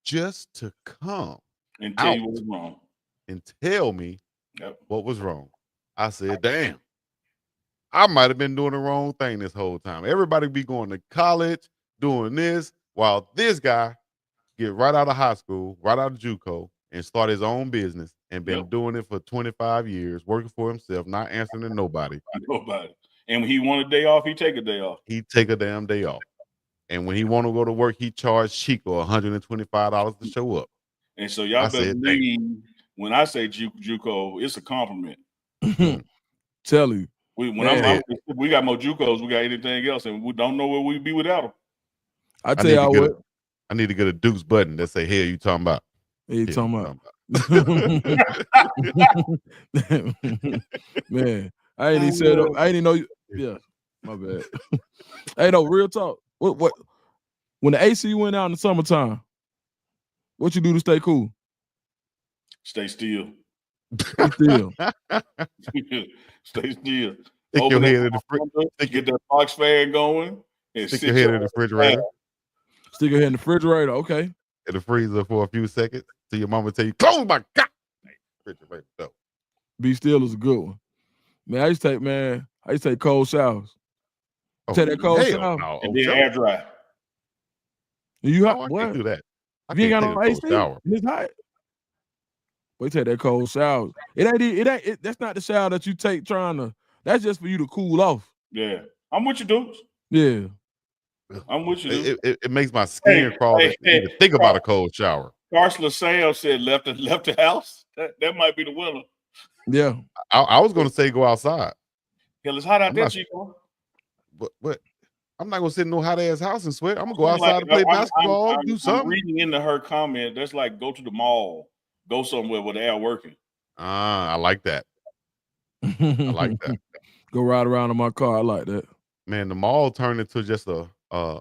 just to come and tell you what was wrong. And tell me what was wrong. I said, damn, I might have been doing the wrong thing this whole time. Everybody be going to college, doing this, while this guy get right out of high school, right out of JUCO, and start his own business and been doing it for 25 years, working for himself, not answering to nobody. Nobody. And when he want a day off, he take a day off. He take a damn day off. And when he want to go to work, he charge Chico $125 to show up. And so y'all better believe when I say JUCO, it's a compliment. Tell you. We got more JUCOs, we got anything else, and we don't know where we'd be without them. I tell y'all what. I need to get a Duke's button that say, "Hey, you talking about?" You talking about? Man, I ain't even said. I ain't even know. Yeah, my bad. Hey, no, real talk. What? When the AC went out in the summertime, what you do to stay cool? Stay still. Stay still. Stay still. Stick your head in the fridge. Get that box fan going. And stick your head in the refrigerator. Stick your head in the refrigerator. Okay. In the freezer for a few seconds till your mama tell you, "Close my god." Refrigerator. So. Be still is a good one. Man, I used to take cold showers. Take that cold shower. No. And then air dry. You I can't do that. If you ain't got no AC, it's hot. We take that cold shower. That's not the shower that you take that's just for you to cool off. Yeah. I'm with you, dudes. Yeah. I'm with you. It makes my skin crawl to think about a cold shower. Carson LaSalle said left the house. That might be the winner. Yeah. I was gonna say go outside. Hell, it's hot out there, Chico. But I'm not gonna sit in no hot ass house and sweat. I'm gonna go outside to play basketball, do something. I'm reading into her comment. That's like go to the mall, go somewhere where they are working. I like that. I like that. Go ride around in my car. I like that. Man, the mall turned into just a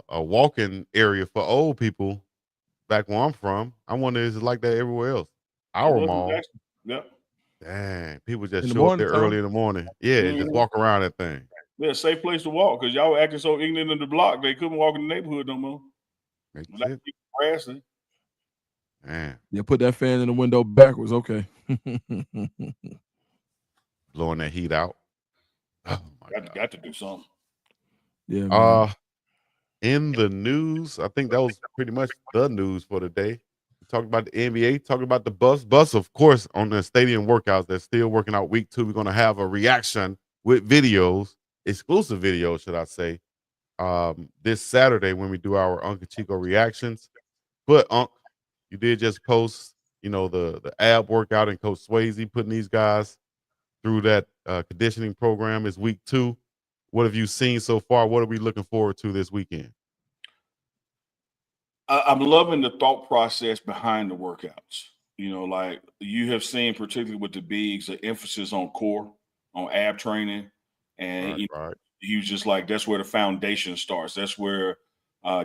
walking area for old people. Back where I'm from, I wonder is it like that everywhere else? Our mall. Yep. Dang, people just show up there early in the morning. Yeah, and just walk around that thing. Yeah, safe place to walk because y'all were acting so ignorant in the block they couldn't walk in the neighborhood no more. Man. Yeah, put that fan in the window backwards. Okay. Blowing that heat out. Oh got to do something. Yeah. Man. In the news, I think that was pretty much the news for today. We talked about the NBA, talking about the bus, of course, on the stadium workouts. They're still working out week 2. We're going to have a reaction with videos, exclusive videos, should I say, this Saturday when we do our Uncle Chico reactions. But Unc, you did just post, the ab workout and Coach Swayze putting these guys through that conditioning program. Is week 2. What have you seen so far? What are we looking forward to this weekend? I'm loving the thought process behind the workouts. Like you have seen, particularly with the bigs, the emphasis on core, on ab training. And he was just like, that's where the foundation starts. That's where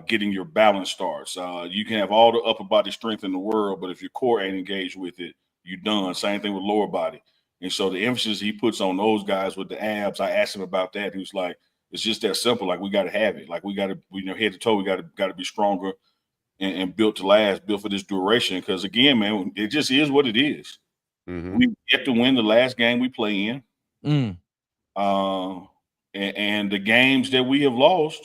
getting your balance starts. You can have all the upper body strength in the world, but if your core ain't engaged with it, you're done. Same thing with lower body. And so the emphasis he puts on those guys with the abs, I asked him about that. He was like, it's just that simple. Like we got to have it. Like we got to, head to toe, we got to be stronger and built to last, built for this duration. Because again, man, it just is what it is. Mm-hmm. We get to win the last game we play in. And And the games that we have lost,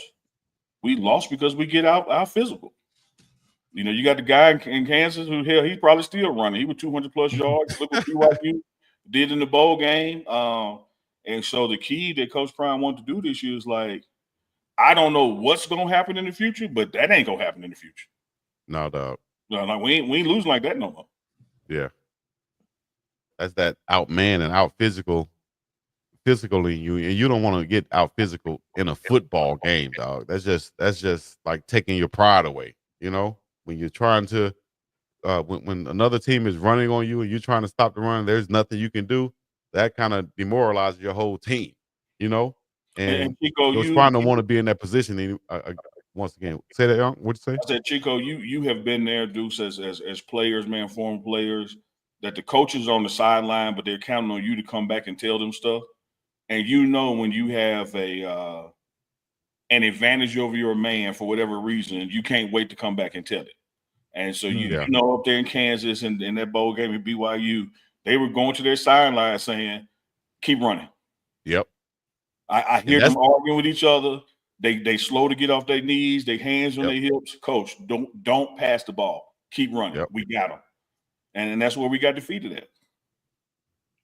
we lost because we get out physical. You know, you got the guy in Kansas who, hell, he's probably still running. He was 200 plus yards. Look what BYU did in the bowl game. And so the key that Coach Prime wanted to do this year is like, I don't know what's going to happen in the future, but that ain't going to happen in the future. No, dog. No, like we ain't losing like that no more. Yeah. That's that out man and out physically you, and you don't want to get out physical in a football game, dog. That's just like taking your pride away, you know? When you're trying to when another team is running on you and you're trying to stop the run, there's nothing you can do. That kind of demoralizes your whole team, you know? And Chico, Coach Prime don't want to be in that position. Once again, say that, Young. What'd you say? I said, Chico, you have been there, Deuce, as players, man, former players, that the coaches are on the sideline, but they're counting on you to come back and tell them stuff. And you know when you have an advantage over your man for whatever reason, you can't wait to come back and tell it. And so you know up there in Kansas and in that bowl game at BYU, they were going to their sideline saying, keep running. Yep. I hear them arguing with each other. They slow to get off their knees, their hands on their hips. Coach, don't pass the ball. Keep running. Yep. We got them. And that's where we got defeated at.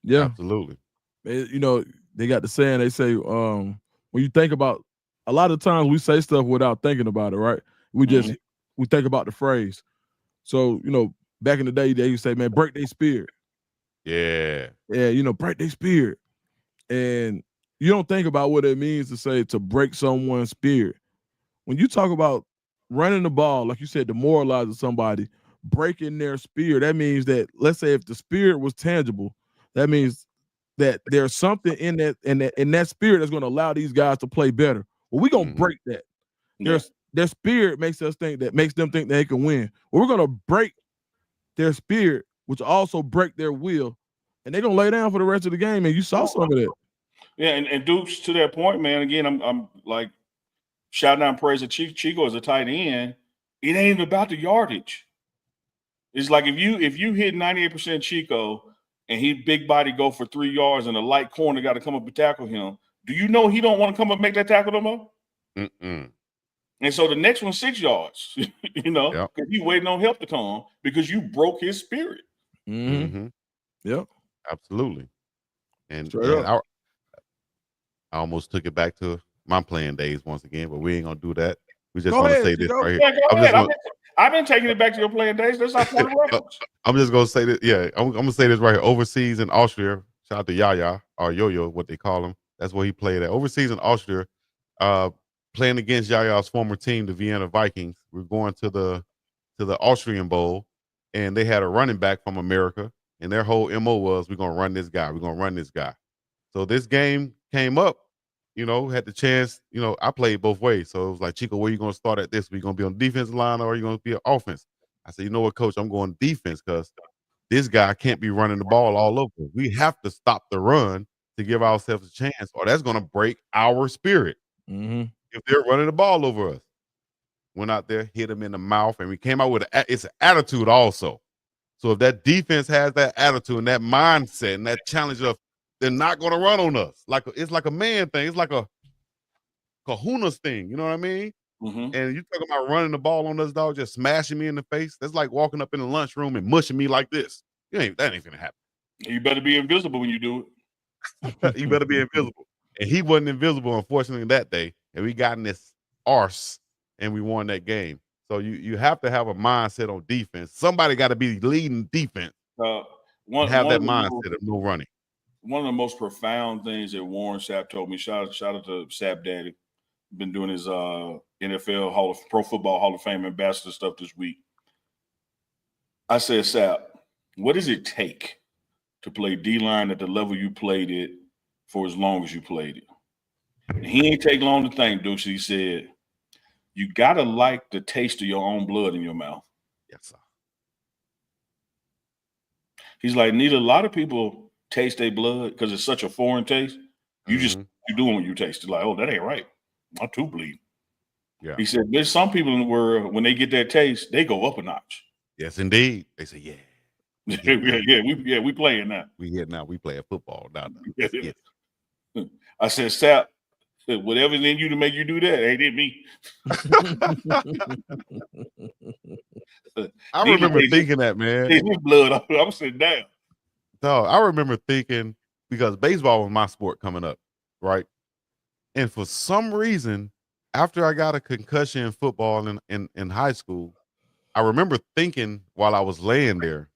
Yeah. Absolutely. You know, they got the saying, they say, when you think about, a lot of times we say stuff without thinking about it, right? We think about the phrase. So, you know, back in the day, they used to say, man, break their spirit. Yeah. Yeah, you know, break their spirit. And you don't think about what it means to say to break someone's spirit. When you talk about running the ball, like you said, demoralizing somebody, breaking their spirit, that means that, let's say if the spirit was tangible, that means that there's something in that spirit that's going to allow these guys to play better. Well, we're going to break that. Yeah. Their spirit makes them think that they can win. Well, we're going to break their spirit, which also break their will, and they're going to lay down for the rest of the game. And you saw some of that. Yeah, and Dukes, to that point, man, again, I'm like shouting out praise to Chico as a tight end. It ain't even about the yardage. It's like if you hit 98% Chico and he big body go for 3 yards and a light corner got to come up and tackle him, do you know he don't want to come up and make that tackle no more? Mm-mm. And so the next one's 6 yards, you know, because he's waiting on help to come because you broke his spirit. Mm-hmm. Yep. Absolutely. And I almost took it back to my playing days once again, but we ain't gonna do that. We just want to say this right here. Yeah, go ahead. I've been taking it back to your playing days. That's our point of reference. I'm just gonna say this. Yeah, I'm gonna say this right here. Overseas in Austria, shout out to Yaya or Yo-Yo, what they call him. That's where he played at. Overseas in Austria, playing against Yaya's former team, the Vienna Vikings. We're going to the Austrian Bowl, and they had a running back from America, and their whole MO was, we're gonna run this guy. We're gonna run this guy. So this game came up, you know, had the chance, you know, I played both ways. So it was like, Chico, where you going to start at this? Are you going to be on the defensive line or are you going to be an offense? I said, you know what, coach, I'm going defense because this guy can't be running the ball all over. We have to stop the run to give ourselves a chance or that's going to break our spirit if they're running the ball over us. Went out there, hit him in the mouth, and we came out with it's an attitude also. So if that defense has that attitude and that mindset and that challenge of they're not going to run on us. It's like a man thing. It's like a kahunas thing. You know what I mean? Mm-hmm. And you talking about running the ball on us, dog, just smashing me in the face. That's like walking up in the lunchroom and mushing me like this. That ain't going to happen. You better be invisible when you do it. You better be invisible. And he wasn't invisible, unfortunately, that day. And we got in this arse and we won that game. So you have to have a mindset on defense. Somebody got to be leading defense. Have that mindset of no running. One of the most profound things that Warren Sapp told me, shout out to Sapp Daddy, been doing his NFL Pro Football Hall of Fame ambassador stuff this week. I said, Sapp, what does it take to play D-line at the level you played it for as long as you played it? And he ain't take long to think, Deuce. He said, you got to like the taste of your own blood in your mouth. Yes, sir. He's like, neither a lot of people taste their blood because it's such a foreign taste. You just you doing what you taste. It's like, oh, that ain't right. My tooth bleed. Yeah. He said, there's some people in the world when they get that taste, they go up a notch. Yes, indeed. They say, yeah. we playing now. We playing football now. I said, Sapp, Whatever's in you to make you do that, ain't it me? I remember thinking that, man. His blood. I'm sitting down. No, I remember thinking, because baseball was my sport coming up, right? And for some reason, after I got a concussion in football in high school, I remember thinking while I was laying there,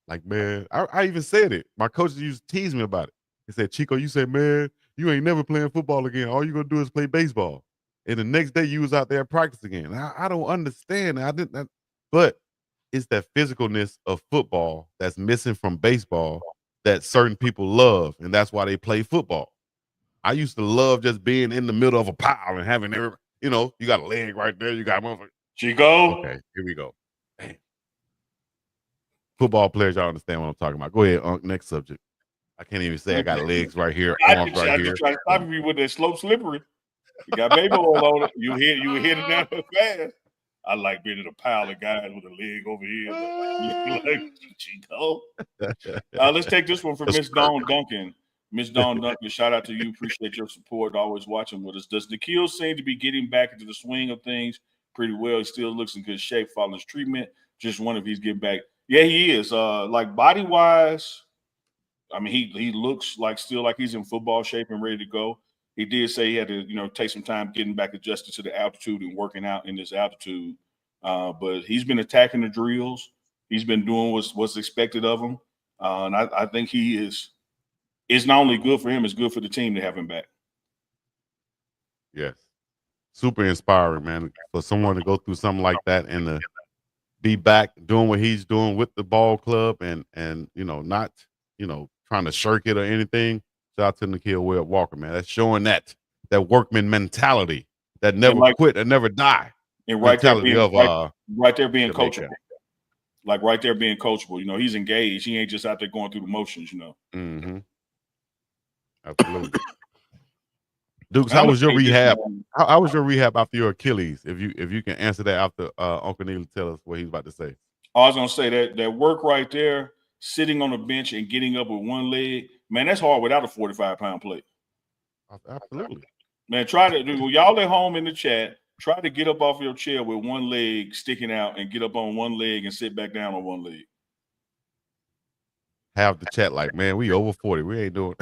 like, man, I even said it. My coach used to tease me about it. He said, Chico, you said, man, you ain't never playing football again. All you're going to do is play baseball. And the next day you was out there practicing again. I don't understand. But it's that physicalness of football that's missing from baseball that certain people love. And that's why they play football. I used to love just being in the middle of a pile and having everybody, you got a leg right there. You got motherfucker. Chico. Okay, here we go. Damn. Football players, y'all understand what I'm talking about. Go ahead, Unc. Next subject. I can't even say I got legs right here, arms right here. I try to stop you with that slow slippery. You got baby oil on it. You hit it down fast. I like being in a pile of guys with a leg over here. Like Chico. Let's take this one from Miss Dawn Duncan. Miss Dawn Duncan, shout out to you. Appreciate your support. Always watching with us. Does Nikhil seem to be getting back into the swing of things pretty well? He still looks in good shape following his treatment. Just wonder if he's getting back. Yeah, he is. Like body wise, I mean, he looks like still like he's in football shape and ready to go. He did say he had to, take some time getting back adjusted to the altitude and working out in this altitude. But he's been attacking the drills. He's been doing what's expected of him. And I think he is. It's not only good for him, it's good for the team to have him back. Yes. Super inspiring, man. For someone to go through something like that and to be back doing what he's doing with the ball club and not, trying to shirk it or anything. Shout out to Nikhil Walker, man. That's showing that workman mentality that never quit and never die. And right there being coachable. Like right there being coachable. He's engaged. He ain't just out there going through the motions, Mm-hmm. Absolutely. Dukes, how was your rehab? How was your rehab after your Achilles? If you can answer that after Uncle Neely tell us what he's about to say. I was gonna say that work right there, sitting on the bench and getting up with one leg, man, that's hard without a 45-pound plate. Absolutely. Man, try to do y'all at home in the chat. Try to get up off your chair with one leg sticking out and get up on one leg and sit back down on one leg. Have the chat like, man, we over 40. We ain't doing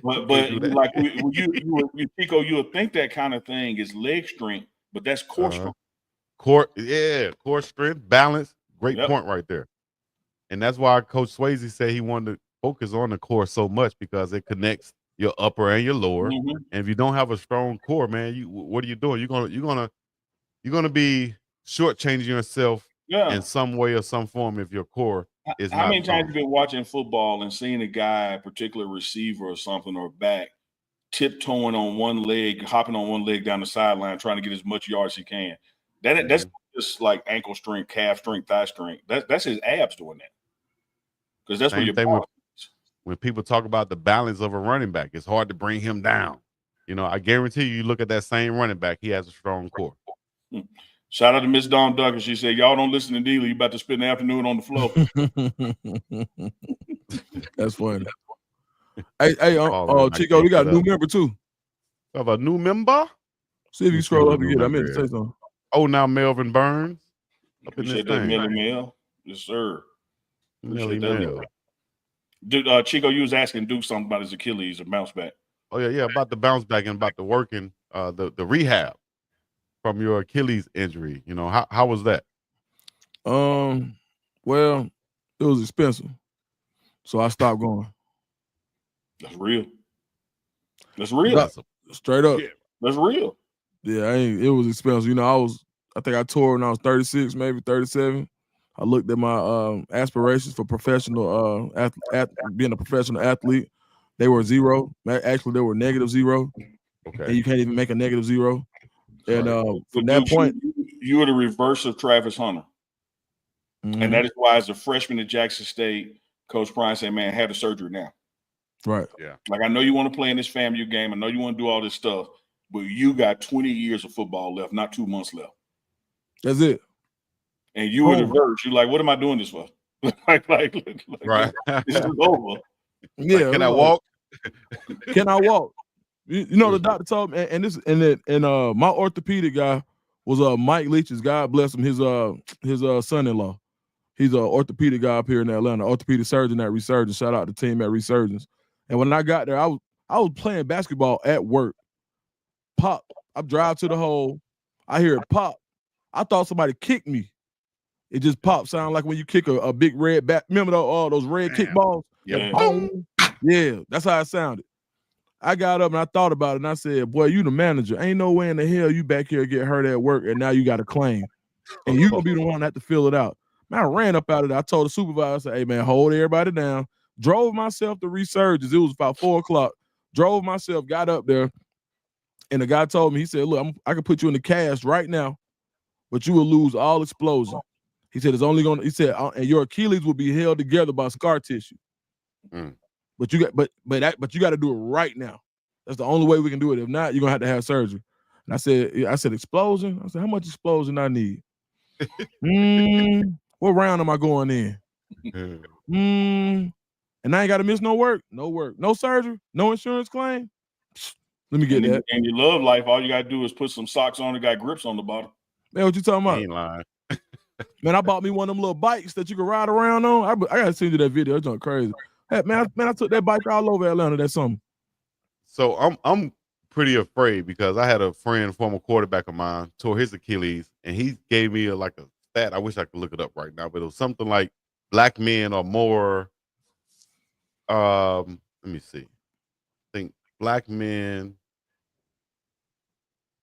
But like you Chico, you would think that kind of thing is leg strength, but that's core strength. Core strength, balance, great point right there. And that's why Coach Swayze said he wanted to focus on the core so much because it connects your upper and your lower. Mm-hmm. And if you don't have a strong core, man, what are you doing? You're gonna be shortchanging yourself in some way or some form if your core is not. How many strong. times have you been watching football and seeing a guy, a particular receiver or something or back, tiptoeing on one leg, hopping on one leg down the sideline, trying to get as much yards as he can? That's just like ankle strength, calf strength, thigh strength. That's his abs doing that. Because that's Same what thing when people talk about the balance of a running back. It's hard to bring him down. I guarantee you look at that same running back, he has a strong core. Shout out to Miss Dawn Duncan. She said, y'all don't listen to Neely. You about to spend the afternoon on the floor. That's funny. Hey, Chico, we got a new member too. We have a new member? See if you scroll up again. I meant to say something. Oh, now Melvin Burns. Up in this thing. Mel. Yes, sir. Millie Mel. Dude, Chico, you was asking Duke something about his Achilles or bounce back. Oh, yeah, about the bounce back and about the working, the rehab from your Achilles injury. How was that? Well, it was expensive. So I stopped going. That's real. That's real. Straight up. Yeah, that's real. Yeah, it was expensive. I think I tore when I was 36, maybe 37. I looked at my aspirations for professional being a professional athlete. They were 0. Actually, they were -0. Okay. And you can't even make a -0. And from that point, you were the reverse of Travis Hunter. Mm-hmm. And that is why, as a freshman at Jackson State, Coach Prime said, man, have the surgery now. Right. Yeah. Like, I know you want to play in this FAMU game. I know you want to do all this stuff, but you got 20 years of football left, not 2 months left. That's it. And you were the verse. You're like, what am I doing this for? like, right. This is over. Yeah. Like, can I walk? Can I walk? You know, the doctor told me, and my orthopedic guy was Mike Leach's. God bless him. His son-in-law. He's an orthopedic guy up here in Atlanta, orthopedic surgeon at Resurgence. Shout out to the team at Resurgence. And when I got there, I was playing basketball at work. Pop. I drive to the hole. I hear it pop. I thought somebody kicked me. It just popped. Sound like when you kick a big red bat. Remember those red kickballs? Yeah. Boom. Yeah, that's how it sounded. I got up and I thought about it and I said, boy, you the manager. Ain't no way in the hell you back here get hurt at work and now you got a claim. And you gonna be the one that have to fill it out. Man, I ran up out of there. I told the supervisor, I said, hey man, hold everybody down. Drove myself to Resurgence. It was about 4 o'clock. Drove myself, got up there, and the guy told me, he said, look, I can put you in the cast right now, but you will lose all explosion. He said, and your Achilles will be held together by scar tissue. But you got to do it right now. That's the only way we can do it. If not, you're gonna have surgery. And I said, explosion. I said, how much explosion I need? What round am I going in? And I ain't got to miss no work, no surgery, no insurance claim. Let me get that. And your love life, all you gotta do is put some socks on that got grips on the bottom. Man, what you talking about? Ain't lying. Man, I bought me one of them little bikes that you can ride around on. I gotta send you that video. It's crazy. Hey, man, I took that bike all over Atlanta that summer. So I'm pretty afraid because I had a friend, former quarterback of mine, tore his Achilles, and he gave me a stat. I wish I could look it up right now, but it was something like black men are more. Let me see. I think black men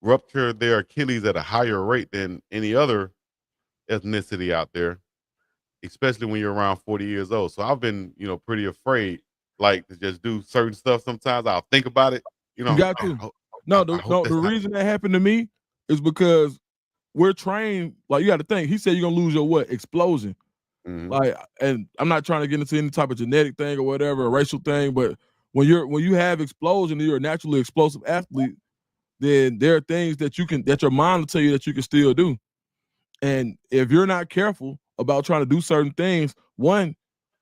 rupture their Achilles at a higher rate than any other ethnicity out there, especially when you're around 40 years old. So I've been, pretty afraid, to just do certain stuff. Sometimes I'll think about it. You got to. The reason that happened to me is because we're trained. Like, you got to think. He said you're gonna lose your explosion. Mm-hmm. And I'm not trying to get into any type of genetic thing or whatever, a racial thing, but when you have explosion and you're a naturally explosive athlete, then there are things that your mind will tell you that you can still do. And if you're not careful about trying to do certain things, at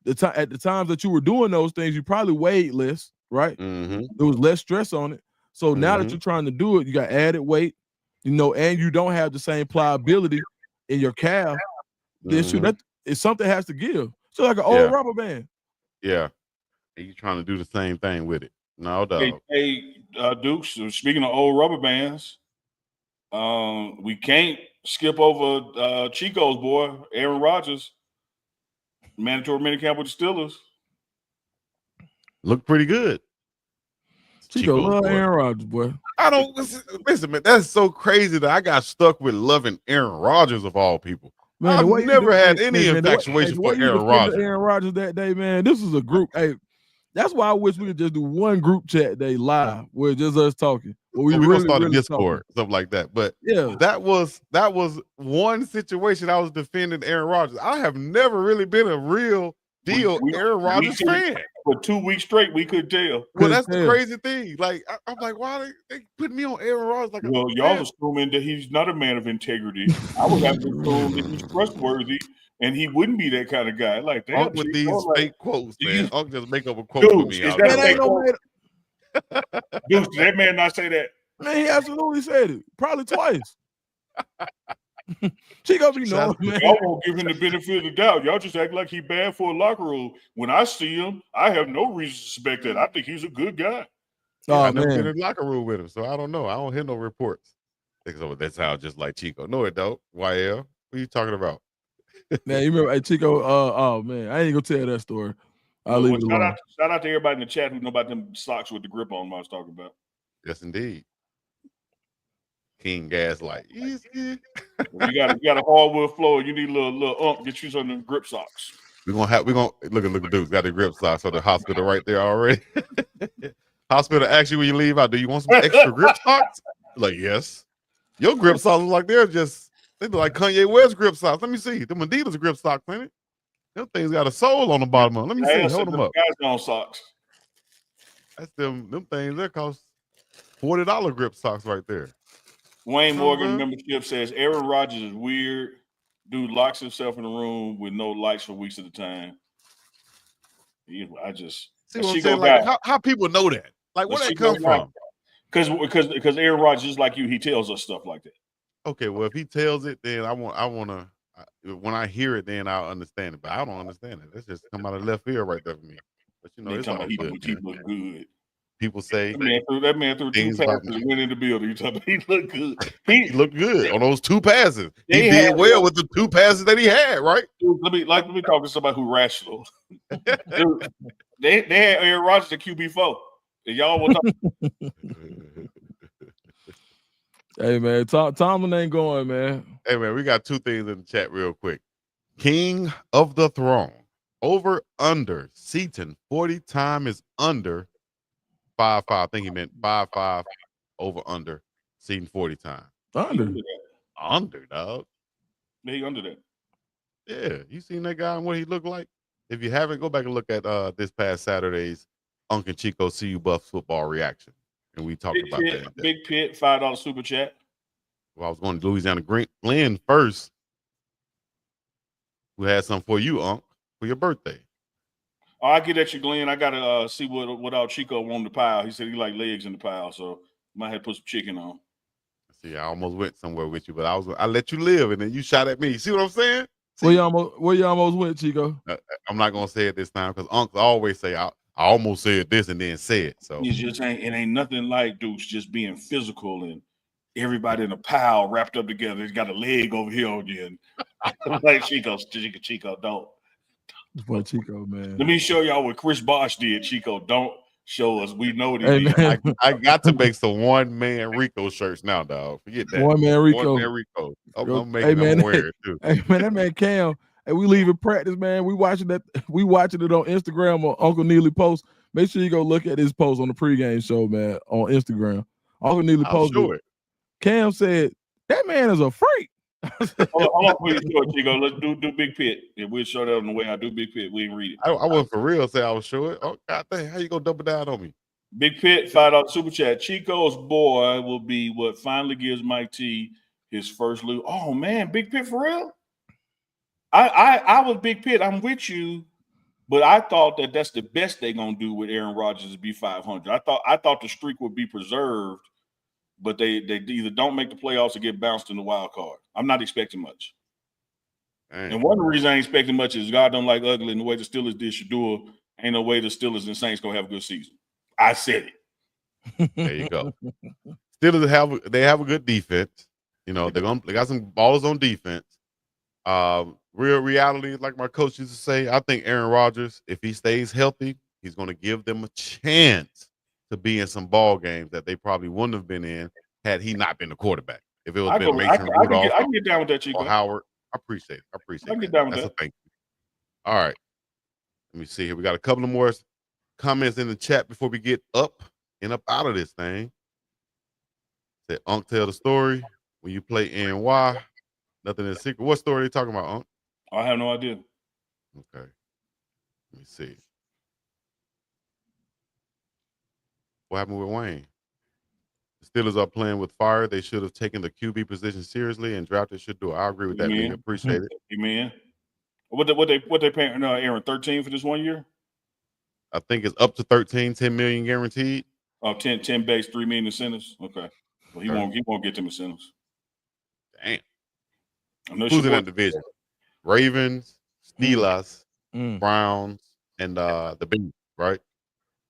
the times that you were doing those things, you probably weighed less, right? Mm-hmm. There was less stress on it. So now that you're trying to do it, you got added weight, and you don't have the same pliability in your calf. Then something has to give. So like an old rubber band. Yeah. And you trying to do the same thing with it. No doubt. Hey, Duke, so speaking of old rubber bands, we can't skip over Chico's boy, Aaron Rodgers, mandatory minicamp with the Steelers. Look pretty good. Chico love Aaron Rodgers, boy. I don't listen, man. That's so crazy that I got stuck with loving Aaron Rodgers of all people. Man, I've never had any infatuation for Aaron Rodgers. Aaron Rodgers that day, man. This is a group. Hey, that's why I wish we could just do one group chat day live where it's just us talking. We're gonna start a Discord, something like that. But yeah, that was one situation I was defending Aaron Rodgers. I have never really been a real deal Aaron Rodgers fan. For 2 weeks straight, we could tell. Well, that's the crazy thing. I'm like, why they put me on Aaron Rodgers? Y'all assuming that he's not a man of integrity. I would have to assume that he's trustworthy, and he wouldn't be that kind of guy. Like that. With these fake quotes, man. I'll just make up a quote for me. Dude, did that man not say that? Man, he absolutely said it. Probably twice. Chico be knowing, man. Y'all won't give him the benefit of the doubt. Y'all just act like he bad for a locker room. When I see him, I have no reason to suspect that. I think he's a good guy. I never been in the locker room with him, so I don't know. I don't hear no reports. That sounds just like Chico. No, it don't. YL, what are you talking about? Man, you remember Chico? Oh man, I ain't gonna tell that story. I'll leave it alone. Shout out to everybody in the chat who know about them socks with the grip on them I was talking about. Yes, indeed. King Gaslight. You got a hardwood floor. You need a little get you some grip socks. We're gonna look at Duke got the grip socks on the hospital right there already. Hospital asks you when you leave out, do you want some extra grip socks? Like, yes. Your grip socks look like they look like Kanye West grip socks. Let me see. Them Adidas grip socks, ain't it? Them things got a sole on the bottom of them. Let me see. Hold them up. Guys on socks. That's them things that cost $40 grip socks right there. Wayne Morgan membership says Aaron Rodgers is weird. Dude locks himself in a room with no lights for weeks at a time. I just see what I'm saying. Like, how people know that? Like, where that come from? Because Aaron Rodgers, just like you, he tells us stuff like that. Okay, well, if he tells it, then I want to. When I hear it, then I'll understand it. But I don't understand it. It's just come out of left field right there for me. But They it's talking all about good. he look good. People say That man threw 2 things passes about and went in the building. You talking about he looked good. he looked good on those 2 passes. He They did had- well with the 2 passes that he had, right? Dude, let me talk to somebody who rational. Dude, they had Aaron Rodgers at QB4. And y'all will talk. Hey man, Tomlin ain't going, man. Hey man, we got 2 things in the chat real quick. King of the Throne. Over under Seaton 40 time is under 5-5. I think he meant 5-5 over under Seaton 40 time. Under, dog. Yeah, he under that. Yeah, you seen that guy and what he looked like? If you haven't, go back and look at this past Saturday's Uncle Chico CU Buffs football reaction. And we talked about that. Big Pit, $5 super chat. Well, I was going to Louisiana Glenn first. Who had something for you, Unc, for your birthday? Oh, I get at you, Glenn. I gotta see what our Chico want in the pile. He said he like legs in the pile, so might have to put some chicken on. See, I almost went somewhere with you, but I let you live, and then you shot at me. See what I'm saying? Where you almost went, Chico? I'm not gonna say it this time because Uncle always say I almost said this and then say it. So it ain't nothing like Deuce just being physical and everybody in a pile wrapped up together. He's got a leg over here on you. And like Chico, don't. Boy, Chico, man. Let me show y'all what Chris Bosh did. Chico, don't show us. We know what he Hey, did. I got to make some one-man Rico shirts now, dog. Forget that. One-man Rico. One-man Rico. I'm making them wear it too. Hey man, that man Cam. Hey, we leaving practice, man. We watching it on Instagram or Uncle Neely post. Make sure you go look at his post on the pregame show, man, on Instagram. Uncle Neely posted. Cam said, that man is a freak. Hold on, please do it, Chico. Let's do Big Pit. If we'll show that on the way I do Big Pit, we can read it. I wasn't for real say I was sure. Oh, God dang, how you gonna double down on me? Big Pit, $5 super chat. Chico's boy will be what finally gives Mike T his first loot. Oh man, Big Pit for real? I was Big Pit. I'm with you, but I thought that's the best they're gonna do with Aaron Rodgers to be 500. I thought the streak would be preserved, but they either don't make the playoffs or get bounced in the wild card. I'm not expecting much. Dang. And one of the reasons I ain't expecting much is God don't like ugly, and the way the Steelers did Shedeur, ain't no way the Steelers and Saints gonna have a good season. I said it. There you go. Steelers have a good defense. You know, they got some ballers on defense. Real reality, like my coach used to say, I think Aaron Rodgers, if he stays healthy, he's going to give them a chance to be in some ball games that they probably wouldn't have been in had he not been the quarterback. If it was been Mason Rudolph, I can get down with that, Chico. Or Howard, I appreciate it. I can get down with that. Thank you. All right, let me see here. We got a couple of more comments in the chat before we get up and up out of this thing. Said Unc, tell the story when you play NY. Nothing is secret. What story are you talking about, Unc? I have no idea. Okay. Let me see. What happened with Wayne? The Steelers are playing with fire. They should have taken the QB position seriously and drafted Shedeur. I agree with that. Man. Appreciate it. Amen. What they paying Aaron 13 for this 1 year? I think it's up to 13, 10 million guaranteed. Oh, 10 base, 3 million incentives. Okay. Well, he won't get them incentives. Damn. Who's in that division? Ravens, Steelers, Browns, and the Bengals, right?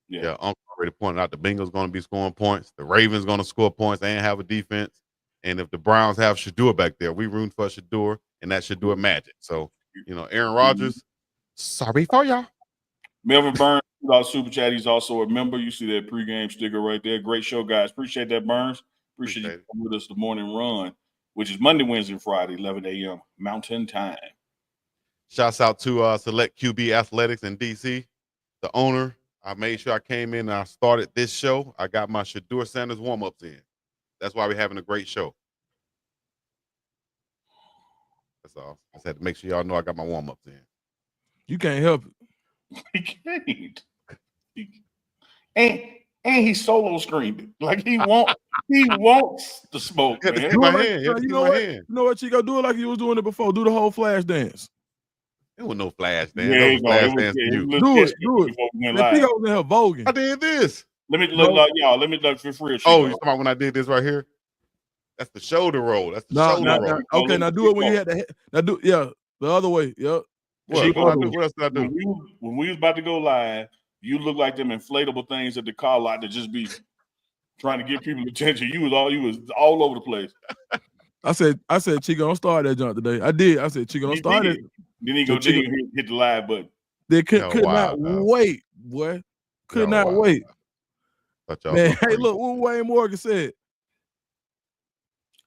Yeah. Uncle already pointed out the Bengals going to be scoring points. The Ravens going to score points and have a defense. And if the Browns have Shedeur back there, we root for Shedeur and that Shedeur magic. So, you know, Aaron Rodgers, sorry for y'all. Melvin Burns, super chat. He's also a member. You see that pregame sticker right there. Great show, guys. Appreciate that, Burns. Appreciate you coming with us the morning run, which is Monday, Wednesday, and Friday, 11 a.m. Mountain Time. Shouts out to Select QB Athletics in DC, the owner. I made sure I came in and I started this show. I got my Shedeur Sanders warm-ups in. That's why we're having a great show. That's all. I just had to make sure y'all know I got my warm-ups in. You can't help it. He can't. And he solo screamed it. Like he wants the smoke, man. You know what, Chico? Do it like you was doing it before. Do the whole flash dance. It was no flash dance. Yeah, flash dance to you. Do it. Man, Chico was in here voguing. I did this. Let me look, y'all. Let me look for real. Chico. Oh, you talking about when I did this right here? That's the shoulder roll. That's the shoulder roll. Okay, now do it when you had the now do the other way. Yep. What did I do? What else did I do? When we was about to go live, you look like them inflatable things at the car lot that just be trying to get people attention. You was all over the place. I said, Chico, don't start that jump today. I did. I said, Chico, don't start it. Then he hit the live button. They could not wait, boy. Could not wait. Man, hey, look what Wayne Morgan said.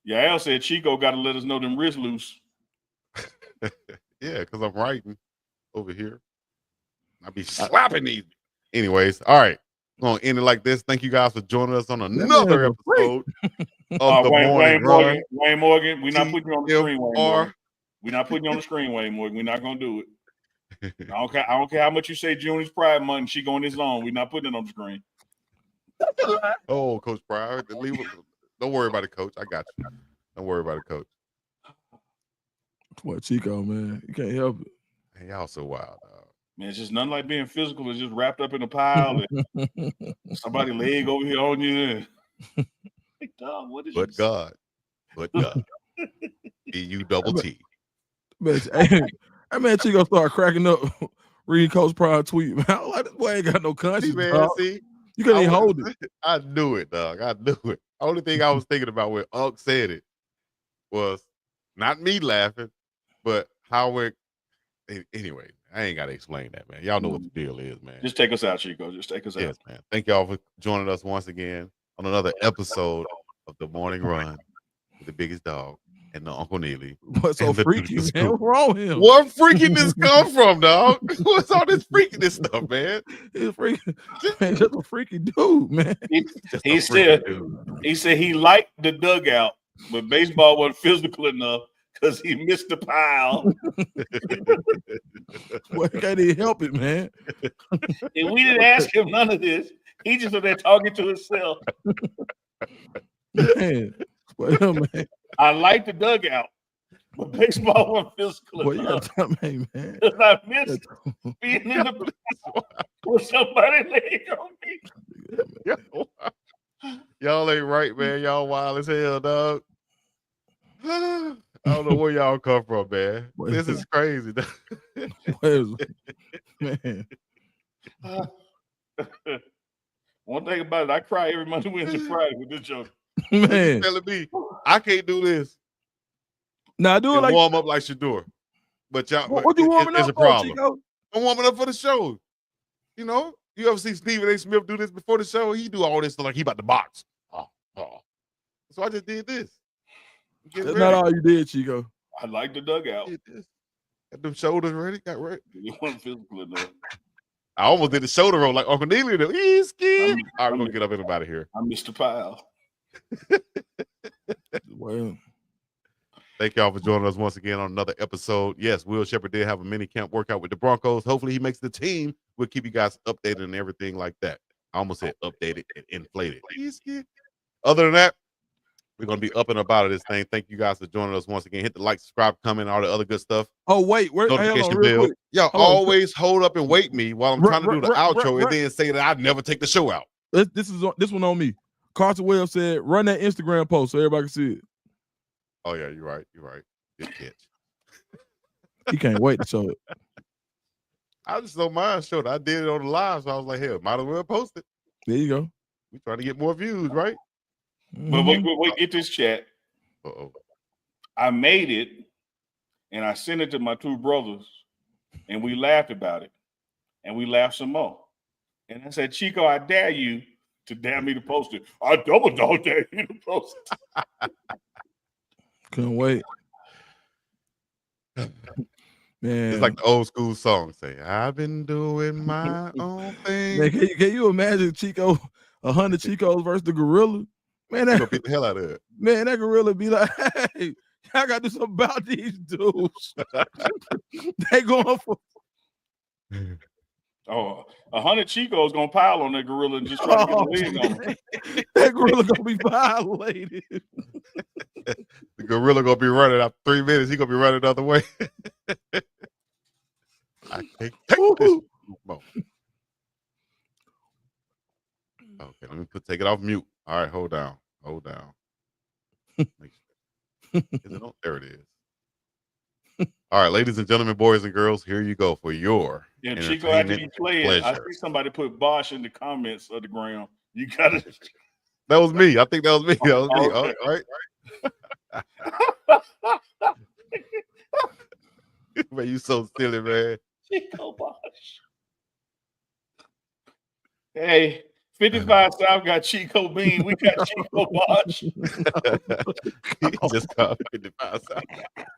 Yeah, Al said Chico got to let us know them wrists loose. Yeah, because I'm writing over here. I be slapping these. Anyways, all right. We're going to end it like this. Thank you guys for joining us on another episode of the Morning Run. Wayne Morgan, we're not putting you on the screen, Wayne Morgan. We're not putting you on the screen, Wayne Morgan. We're not going to do it. I don't care how much you say Junior's Pride Month, she going this long. We're not putting it on the screen. Oh, Coach Pride. Don't worry about it, Coach. I got you. Don't worry about it, Coach. What, Chico, man? You can't help it. Hey, y'all so wild, dog. Man, it's just nothing like being physical. It's just wrapped up in a pile. And somebody leg over here on you. Hey, dog, what is But God. B-U-double-T. Man, Chico started cracking up reading Coach Pride tweet. Man, I was like, this boy ain't got no conscience, man. dog. See, you couldn't even hold it. I knew it, dog. I knew it. Only thing I was thinking about when Unc said it was not me laughing, but how it. Anyway, I ain't got to explain that, man. Y'all know what the deal is, man. Just take us out, Chico. Just take us out. Yes, man. Thank y'all for joining us once again on another episode of the Morning Run with the biggest dog and the Uncle Neely. What's so freaky, man? What's wrong with him? What freakiness come from, dog? What's all this freakiness stuff, man? He's freaking, man, just a freaky dude, man. He said he liked the dugout, but baseball wasn't physical enough because he missed the pile. Boy, can't even help it, man. And we didn't ask him none of this. He just was there talking to himself. Man, man. I like the dugout, but baseball wasn't physical enough. Man. I missed being in the with somebody laying on me. Y'all ain't right, man. Y'all wild as hell, dog. I don't know where y'all come from, man. This is crazy. Man. One thing about it, I cry every Monday, Wednesday, Friday with this joke. Man, telling me I can't do this. Now do it like warm up like Shedeur. But y'all, what you warming up a problem. for, Chico? I'm warming up for the show. You know, you ever see Stephen A. Smith do this before the show? He do all this stuff like he about to box. So I just did this. That's not all you did, Chico. I like the dugout. Got them shoulders ready. Got ready. You wasn't physical enough. I almost did the shoulder roll like Uncle Neely. He's scared. All right, we're gonna get up and out of here. I missed the pile. Well, thank y'all for joining us once again on another episode. Yes, Will Shepherd did have a mini camp workout with the Broncos. Hopefully he makes the team. We'll keep you guys updated and everything like that. I almost said updated and inflated. Other than that, we're going to be up and about of this thing. Thank you guys for joining us once again. Hit the like, subscribe, comment, all the other good stuff. Oh, wait. Notification bell. Y'all always hold up and wait me while I'm trying to do the outro and then say that I'd never take the show out. This one on me. Carson Webb said, run that Instagram post so everybody can see it. Oh, yeah, you're right. You're right. Good catch. He can't wait to show it. I just don't mind showing it. I did it on the live, so I was like, hell, might as well post it. There you go. We're trying to get more views, right? But wait, get this chat. I made it, and I sent it to my two brothers, and we laughed about it, and we laughed some more. And I said, Chico, I dare you to dare me to post it. I double dog dare you to post it. Couldn't wait. Man. It's like the old school song. Say, I've been doing my own thing. Man, can you imagine Chico, 100 Chicos versus the gorilla? Man, that beat the hell out of it. Man, that gorilla be like, hey, I got to do something about these dudes. They going for 100 Chicos gonna pile on that gorilla and just try to get a leg on him. That gorilla gonna be violated. The gorilla gonna be running after 3 minutes. He gonna be running the other way. I can't take this. Okay. Okay, let me take it off mute. All right, hold down. Is it on? There it is. All right, ladies and gentlemen, boys and girls, here you go for your Yeah, Chico had to be entertainment playing. I pleasure. see somebody put Bosch in the comments of the ground. You gotta. That was me. I think that was me. That was me. Okay. All right. Man, you so silly, man. Chico Bosch. Hey, 55 South got Chico Bean. We got Chico Bosch. He just got 55 South.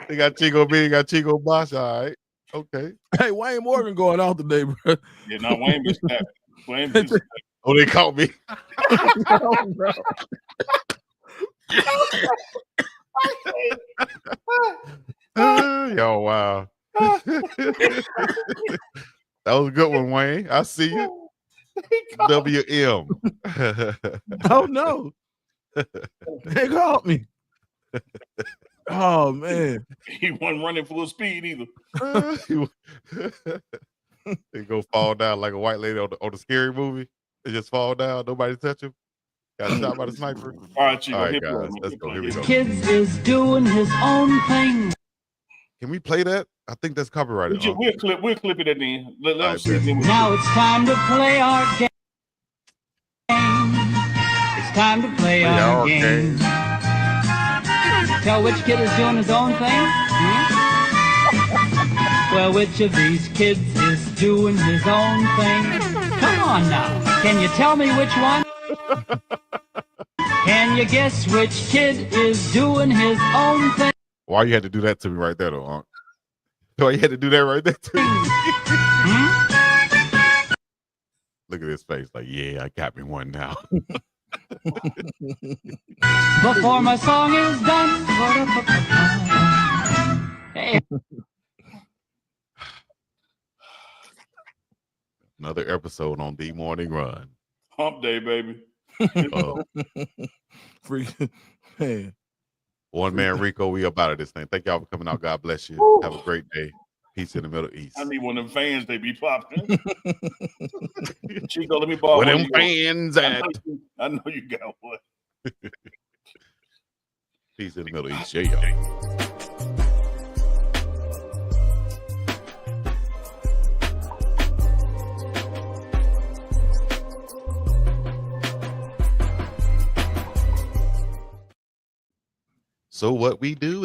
They got Chico Bean, got Chico Bosch. All right. Okay. Hey, Wayne Morgan going out today, bro. Yeah, no, Wayne missed that. Wayne missed that. Oh, they caught me. Yo, wow. That was a good one, Wayne. I see you. WM. Oh no. They caught me. Oh man. He wasn't running full speed either. They go fall down like a white lady on the scary movie. They just fall down. Nobody touch him. Got shot by the sniper. All right, Chico. All right, hit guys. play, Let's go. Here we His go. kids is doing his own thing. Can we play that? I think that's copyrighted. We'll clip it at the end. Let them see. Now it's time to play our game. It's time to play our game. Tell which kid is doing his own thing? Well, which of these kids is doing his own thing? Come on now. Can you tell me which one? Can you guess which kid is doing his own thing? Why you had to do that to me right there, though, Unc? Why you had to do that right there to me? Look at his face, like, yeah, I got me one now. Before my song is done. Hey. Another episode on The Morning Run. Hump day, baby. Freak. Man. One man Rico, we up out of this thing. Thank y'all for coming out. God bless you. Have a great day. Peace in the Middle East. I need one of them fans they be popping. Chico, let me borrow Where one them of yours. fans at? I know you got one. Peace in the Middle East. Yeah, y'all. So what we do